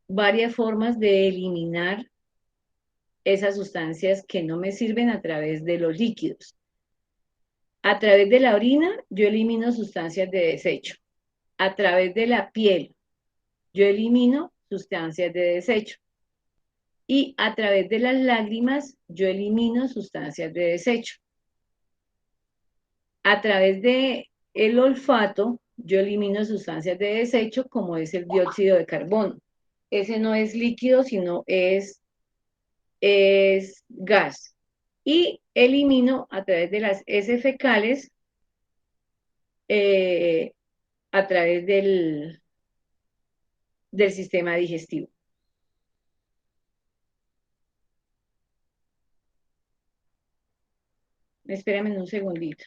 varias formas de eliminar esas sustancias que no me sirven a través de los líquidos. A través de la orina, yo elimino sustancias de desecho. A través de la piel, yo elimino sustancias de desecho. Y a través de las lágrimas, yo elimino sustancias de desecho. A través de el olfato, yo elimino sustancias de desecho, como es el dióxido de carbono. Ese no es líquido, sino es gas. Y elimino a través de las heces fecales, a través del sistema digestivo. Espérame un segundito.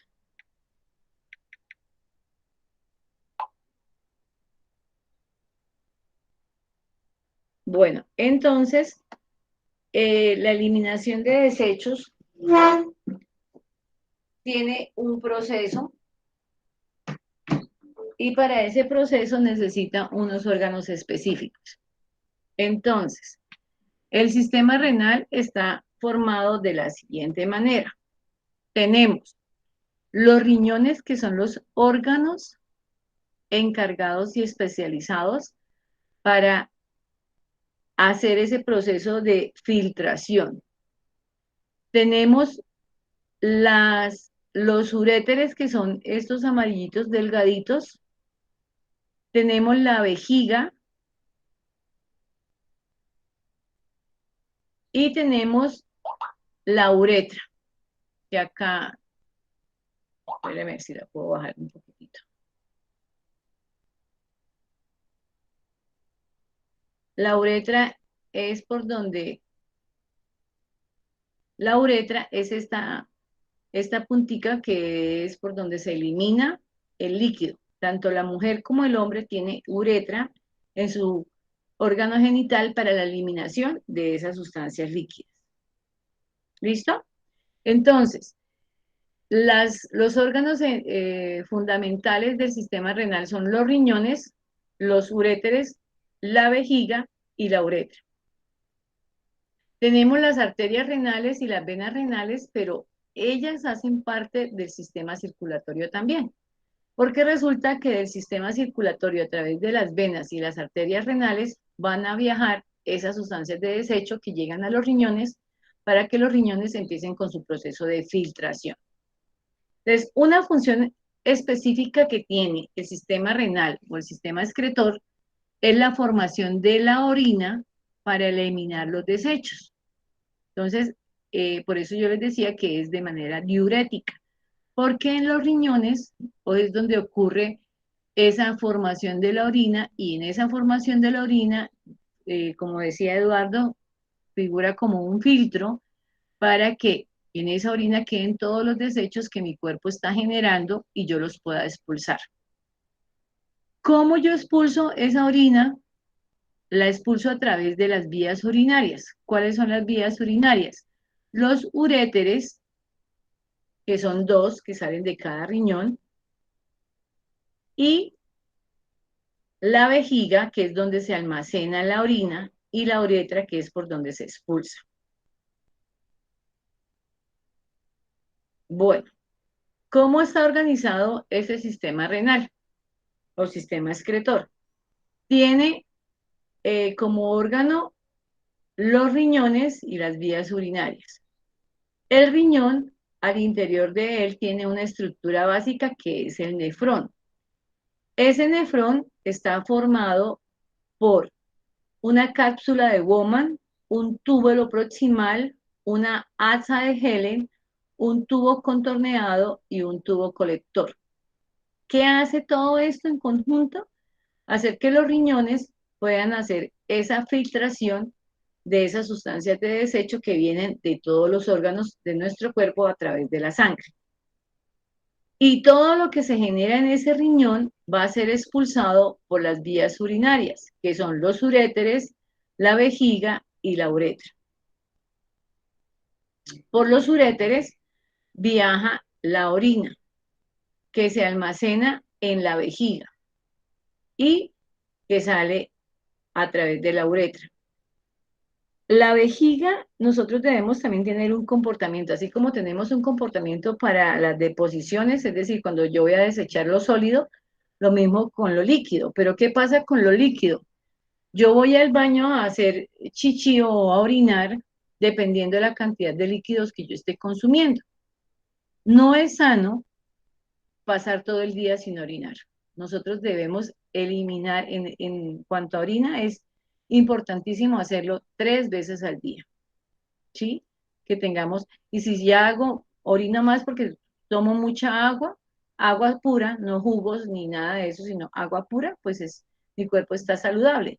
Bueno, entonces, la eliminación de desechos tiene un proceso y para ese proceso necesita unos órganos específicos. Entonces, el sistema renal está formado de la siguiente manera. Tenemos los riñones, que son los órganos encargados y especializados para hacer ese proceso de filtración. Tenemos los uréteres, que son estos amarillitos delgaditos. Tenemos la vejiga y tenemos la uretra, que acá, espérenme ver si la puedo bajar un poquitito. La uretra es por donde, la uretra es esta puntica que es por donde se elimina el líquido. Tanto la mujer como el hombre tiene uretra en su órgano genital para la eliminación de esas sustancias líquidas. ¿Listo? Entonces, los órganos fundamentales del sistema renal son los riñones, los uréteres, la vejiga y la uretra. Tenemos las arterias renales y las venas renales, pero ellas hacen parte del sistema circulatorio también, porque resulta que del sistema circulatorio a través de las venas y las arterias renales van a viajar esas sustancias de desecho que llegan a los riñones para que los riñones empiecen con su proceso de filtración. Entonces, una función específica que tiene el sistema renal o el sistema excretor es la formación de la orina para eliminar los desechos. Entonces, por eso yo les decía que es de manera diurética, porque en los riñones es donde ocurre esa formación de la orina, y en esa formación de la orina, como decía Eduardo, figura como un filtro para que en esa orina queden todos los desechos que mi cuerpo está generando y yo los pueda expulsar. ¿Cómo yo expulso esa orina? La expulso a través de las vías urinarias. ¿Cuáles son las vías urinarias? Los uréteres, que son 2 que salen de cada riñón, y la vejiga, que es donde se almacena la orina, y la uretra, que es por donde se expulsa. Bueno, ¿cómo está organizado ese sistema renal o sistema excretor? Tiene como órgano los riñones y las vías urinarias. El riñón, al interior de él, tiene una estructura básica que es el nefrón. Ese nefrón está formado por una cápsula de Bowman, un túbulo proximal, una asa de Helen, un tubo contorneado y un tubo colector. ¿Qué hace todo esto en conjunto? Hacer que los riñones puedan hacer esa filtración de esas sustancias de desecho que vienen de todos los órganos de nuestro cuerpo a través de la sangre. Y todo lo que se genera en ese riñón va a ser expulsado por las vías urinarias, que son los uréteres, la vejiga y la uretra. Por los uréteres viaja la orina, que se almacena en la vejiga y que sale a través de la uretra. La vejiga, nosotros debemos también tener un comportamiento, así como tenemos un comportamiento para las deposiciones, es decir, cuando yo voy a desechar lo sólido, lo mismo con lo líquido. Pero ¿qué pasa con lo líquido? Yo voy al baño a hacer chichi o a orinar, dependiendo de la cantidad de líquidos que yo esté consumiendo. No es sano pasar todo el día sin orinar. Nosotros debemos eliminar, en cuanto a orina, es importantísimo hacerlo 3 veces al día, ¿sí? Que tengamos, y si ya hago orina más porque tomo mucha agua, agua pura, no jugos ni nada de eso, sino agua pura, pues mi cuerpo está saludable,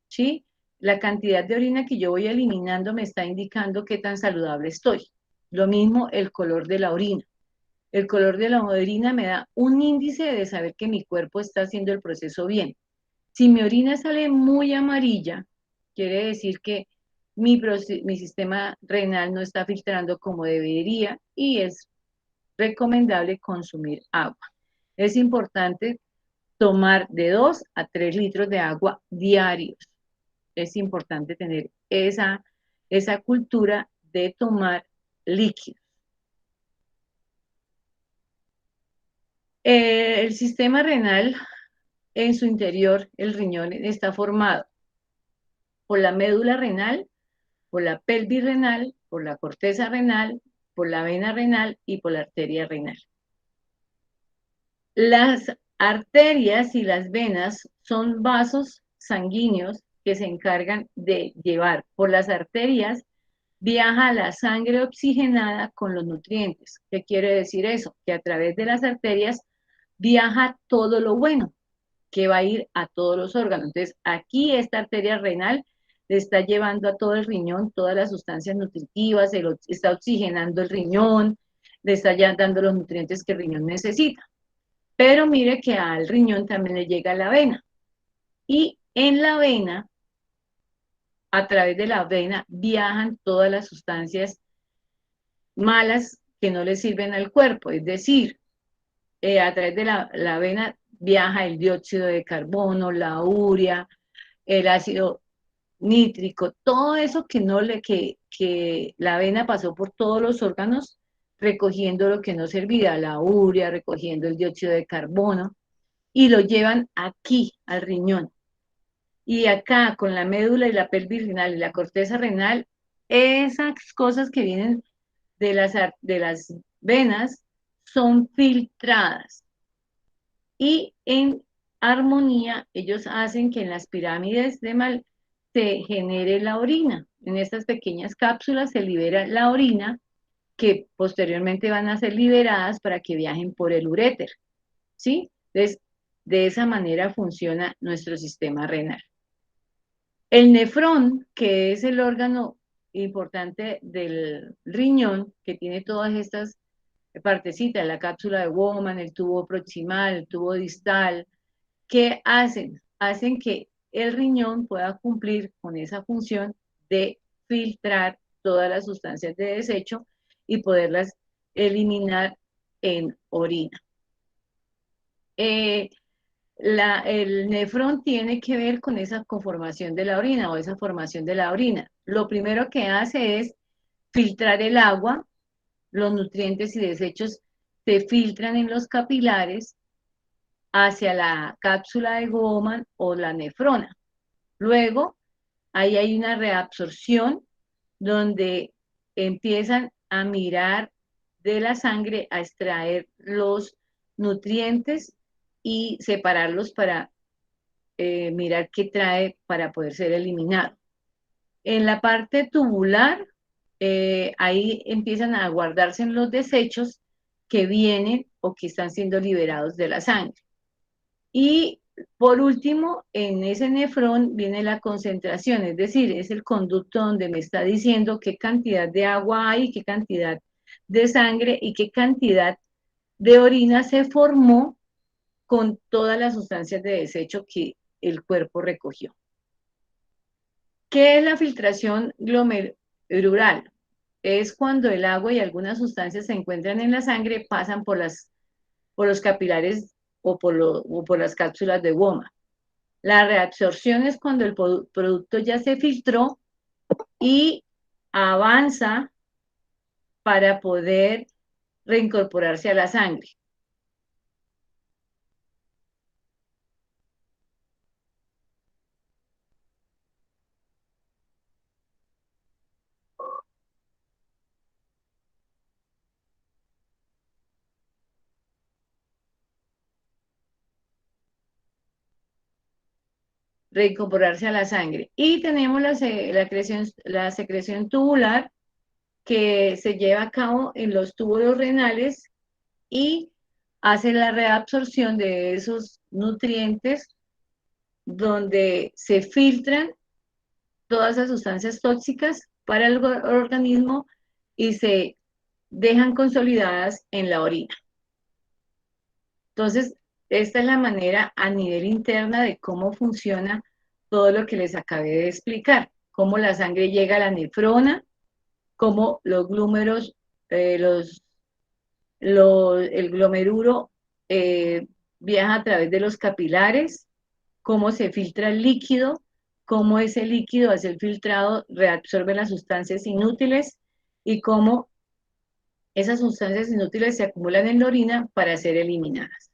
¿sí? La cantidad de orina que yo voy eliminando me está indicando qué tan saludable estoy. Lo mismo el color de la orina. El color de la orina me da un índice de saber que mi cuerpo está haciendo el proceso bien. Si mi orina sale muy amarilla, quiere decir que mi sistema renal no está filtrando como debería y es recomendable consumir agua. Es importante tomar de 2 a 3 litros de agua diarios. Es importante tener esa cultura de tomar líquidos. El sistema renal, en su interior, el riñón está formado por la médula renal, por la pelvis renal, por la corteza renal, por la vena renal y por la arteria renal. Las arterias y las venas son vasos sanguíneos que se encargan de llevar. Por las arterias viaja la sangre oxigenada con los nutrientes. ¿Qué quiere decir eso? Que a través de las arterias viaja todo lo bueno, que va a ir a todos los órganos. Entonces, aquí esta arteria renal le está llevando a todo el riñón todas las sustancias nutritivas, está oxigenando el riñón, le está ya dando los nutrientes que el riñón necesita. Pero mire que al riñón también le llega la vena. Y en la vena, a través de la vena, viajan todas las sustancias malas que no le sirven al cuerpo. Es decir, a través de la vena viaja el dióxido de carbono, la urea, el ácido nítrico, todo eso que la vena pasó por todos los órganos, recogiendo lo que no servía, la urea, recogiendo el dióxido de carbono, y lo llevan aquí, al riñón. Y acá, con la médula y la pelvis renal y la corteza renal, esas cosas que vienen de las venas son filtradas. Y en armonía, ellos hacen que en las pirámides de Mal se genere la orina. En estas pequeñas cápsulas se libera la orina que posteriormente van a ser liberadas para que viajen por el uréter, ¿sí? Entonces, de esa manera funciona nuestro sistema renal. El nefrón, que es el órgano importante del riñón, que tiene todas estas partecitas, la cápsula de Bowman, el tubo proximal, el tubo distal, ¿qué hacen? Hacen que el riñón pueda cumplir con esa función de filtrar todas las sustancias de desecho y poderlas eliminar en orina. El nefrón tiene que ver con esa conformación de la orina o esa formación de la orina. Lo primero que hace es filtrar el agua, los nutrientes y desechos se filtran en los capilares hacia la cápsula de Bowman o la nefrona. Luego, ahí hay una reabsorción donde empiezan a mirar de la sangre, a extraer los nutrientes y separarlos para mirar qué trae para poder ser eliminado. En la parte tubular, ahí empiezan a guardarse en los desechos que vienen o que están siendo liberados de la sangre. Y por último, en ese nefrón viene la concentración, es decir, es el conducto donde me está diciendo qué cantidad de agua hay, qué cantidad de sangre y qué cantidad de orina se formó con todas las sustancias de desecho que el cuerpo recogió. ¿Qué es la filtración glomerular? Es cuando el agua y algunas sustancias se encuentran en la sangre, pasan por los capilares o por las cápsulas de goma. La reabsorción es cuando el producto ya se filtró y avanza para poder reincorporarse a la sangre. Reincorporarse a la sangre. Y tenemos la secreción tubular, que se lleva a cabo en los túbulos renales y hace la reabsorción de esos nutrientes, donde se filtran todas esas sustancias tóxicas para el organismo y se dejan consolidadas en la orina. Entonces, esta es la manera a nivel interna de cómo funciona todo lo que les acabé de explicar, cómo la sangre llega a la nefrona, cómo los glúmeros, el glomeruro viaja a través de los capilares, cómo se filtra el líquido, cómo ese líquido, al ser filtrado, reabsorbe las sustancias inútiles y cómo esas sustancias inútiles se acumulan en la orina para ser eliminadas.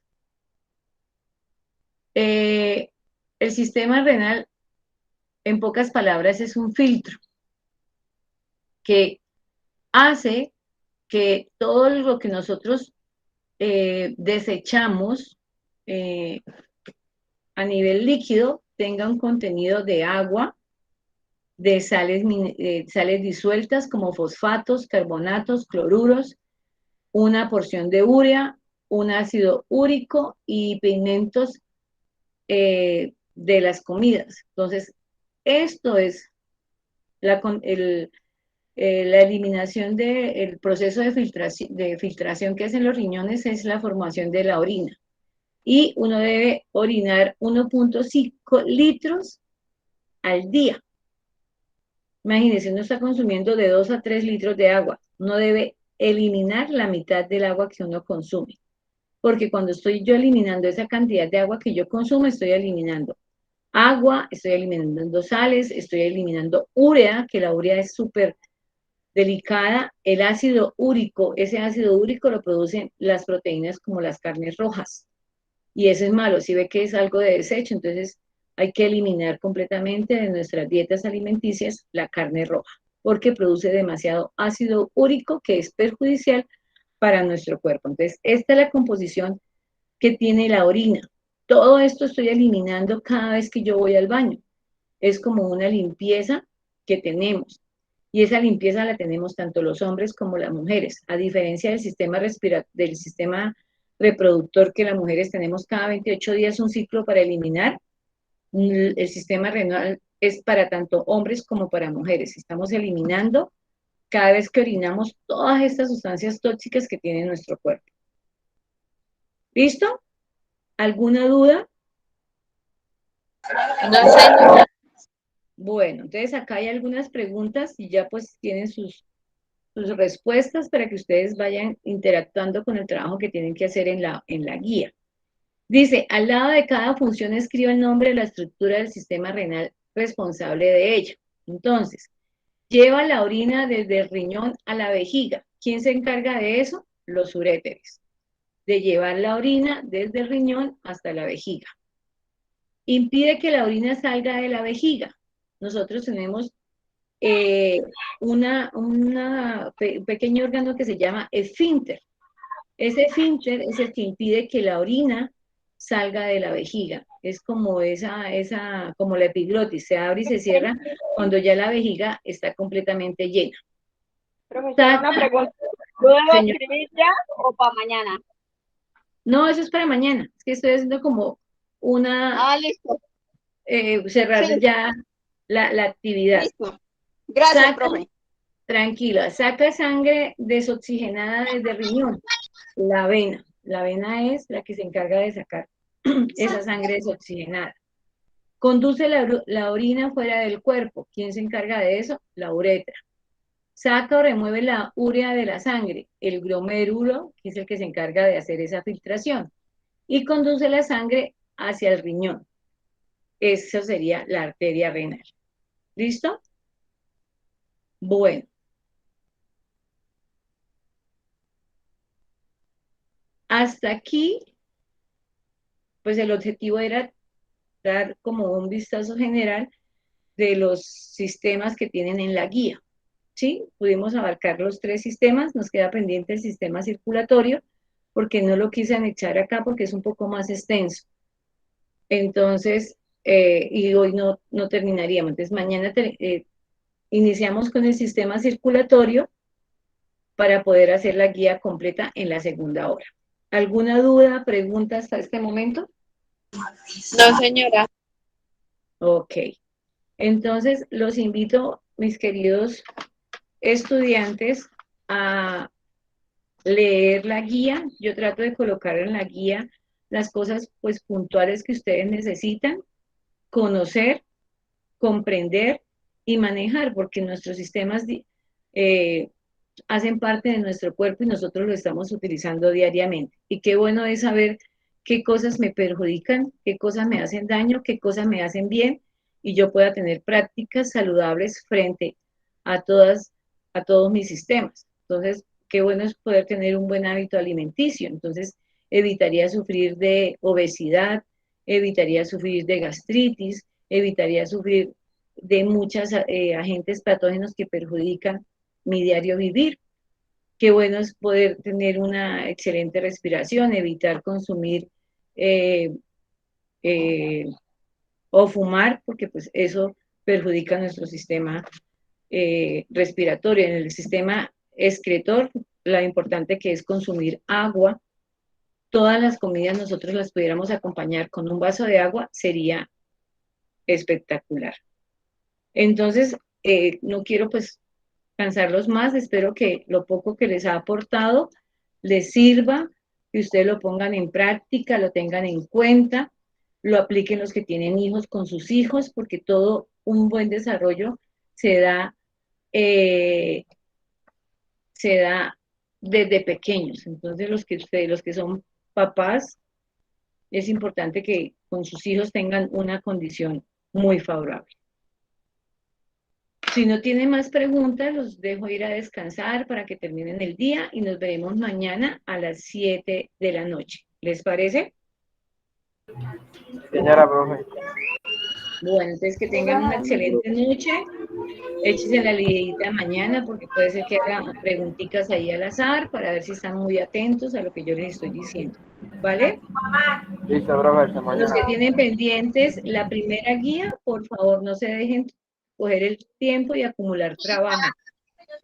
El sistema renal, en pocas palabras, es un filtro que hace que todo lo que nosotros desechamos a nivel líquido tenga un contenido de agua, de sales disueltas como fosfatos, carbonatos, cloruros, una porción de urea, un ácido úrico y pigmentos de las comidas. Entonces, esto es la eliminación del proceso de filtración que hacen los riñones, es la formación de la orina. Y uno debe orinar 1.5 litros al día. Imagínense, uno está consumiendo de 2 a 3 litros de agua. Uno debe eliminar la mitad del agua que uno consume. Porque cuando estoy yo eliminando esa cantidad de agua que yo consumo, estoy eliminando agua, estoy eliminando sales, estoy eliminando urea, que la urea es súper delicada. El ácido úrico, ese ácido úrico lo producen las proteínas como las carnes rojas. Y eso es malo, si ve que es algo de desecho, entonces hay que eliminar completamente de nuestras dietas alimenticias la carne roja, porque produce demasiado ácido úrico que es perjudicial para nuestro cuerpo. Entonces, esta es la composición que tiene la orina. Todo esto estoy eliminando cada vez que yo voy al baño. Es como una limpieza que tenemos. Y esa limpieza la tenemos tanto los hombres como las mujeres. A diferencia del sistema reproductor, que las mujeres tenemos cada 28 días un ciclo para eliminar, el sistema renal es para tanto hombres como para mujeres. Estamos eliminando cada vez que orinamos todas estas sustancias tóxicas que tiene nuestro cuerpo. ¿Listo? ¿Alguna duda? No, señora. Bueno, entonces acá hay algunas preguntas y ya pues tienen sus respuestas para que ustedes vayan interactuando con el trabajo que tienen que hacer en la guía. Dice, al lado de cada función escriba el nombre de la estructura del sistema renal responsable de ella. Entonces, lleva la orina desde el riñón a la vejiga. ¿Quién se encarga de eso? Los uréteres. De llevar la orina desde el riñón hasta la vejiga. Impide que la orina salga de la vejiga. Nosotros tenemos un pequeño órgano que se llama esfínter. Ese esfínter es el que impide que la orina salga de la vejiga. Es como como la epiglotis, se abre y se cierra cuando ya la vejiga está completamente llena. Profesora, una pregunta. ¿Lo debo escribir ya o para mañana? No, eso es para mañana. Es que estoy haciendo como listo. Cerrar Sí. ya la actividad. Listo. Gracias, profe. Tranquila, saca sangre desoxigenada desde el riñón, la vena. La vena es la que se encarga de sacar esa sangre desoxigenada. Conduce la orina fuera del cuerpo. ¿Quién se encarga de eso? La uretra. Saca o remueve la urea de la sangre. El glomérulo, que es el que se encarga de hacer esa filtración. Y conduce la sangre hacia el riñón. Eso sería la arteria renal. ¿Listo? Bueno. Hasta aquí, pues el objetivo era dar como un vistazo general de los sistemas que tienen en la guía. ¿Sí? Pudimos abarcar los 3 sistemas, nos queda pendiente el sistema circulatorio, porque no lo quise anexar acá porque es un poco más extenso. Entonces, y hoy no terminaríamos. Entonces, mañana iniciamos con el sistema circulatorio para poder hacer la guía completa en la segunda hora. ¿Alguna duda, pregunta hasta este momento? No, señora. Ok. Entonces, los invito, mis queridos estudiantes, a leer la guía. Yo trato de colocar en la guía las cosas pues puntuales que ustedes necesitan, conocer, comprender y manejar, porque nuestros sistemas hacen parte de nuestro cuerpo y nosotros lo estamos utilizando diariamente. Y qué bueno es saber qué cosas me perjudican, qué cosas me hacen daño, qué cosas me hacen bien, y yo pueda tener prácticas saludables frente a todos mis sistemas. Entonces, qué bueno es poder tener un buen hábito alimenticio. Entonces, evitaría sufrir de obesidad, evitaría sufrir de gastritis, evitaría sufrir de muchos agentes patógenos que perjudican mi diario vivir. Qué bueno es poder tener una excelente respiración, evitar consumir eh, eh, o fumar, porque pues eso perjudica nuestro sistema respiratorio. En el sistema excretor, lo importante que es consumir agua. Todas las comidas nosotros las pudiéramos acompañar con un vaso de agua, sería espectacular. Entonces, no quiero pues cansarlos más, espero que lo poco que les ha aportado les sirva, que ustedes lo pongan en práctica, lo tengan en cuenta, lo apliquen los que tienen hijos con sus hijos, porque todo un buen desarrollo se da, eh, se da desde pequeños. Entonces, los que son papás, es importante que con sus hijos tengan una condición muy favorable. Si no tienen más preguntas, los dejo ir a descansar para que terminen el día y nos veremos mañana a las 7 de la noche. ¿Les parece? Señora profe. Bueno, entonces que tengan una excelente noche. Échense la lideita mañana porque puede ser que hagan preguntitas ahí al azar para ver si están muy atentos a lo que yo les estoy diciendo. ¿Vale? Listo, profe, Los que tienen pendientes la primera guía, por favor no se dejen coger el tiempo y acumular trabajo.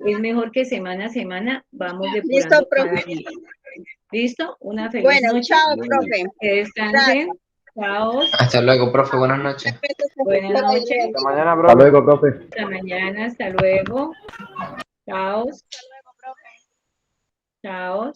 Es mejor que semana a semana vamos depurando Listo, profe. cada día. ¿Listo? Una feliz Bueno, noche. chao, profe. Que descansen. Chao. Hasta luego, profe. Buenas noches. Buenas noches. Hasta mañana, profe. Hasta luego, profe. Hasta mañana. Hasta luego. Chao. Chao.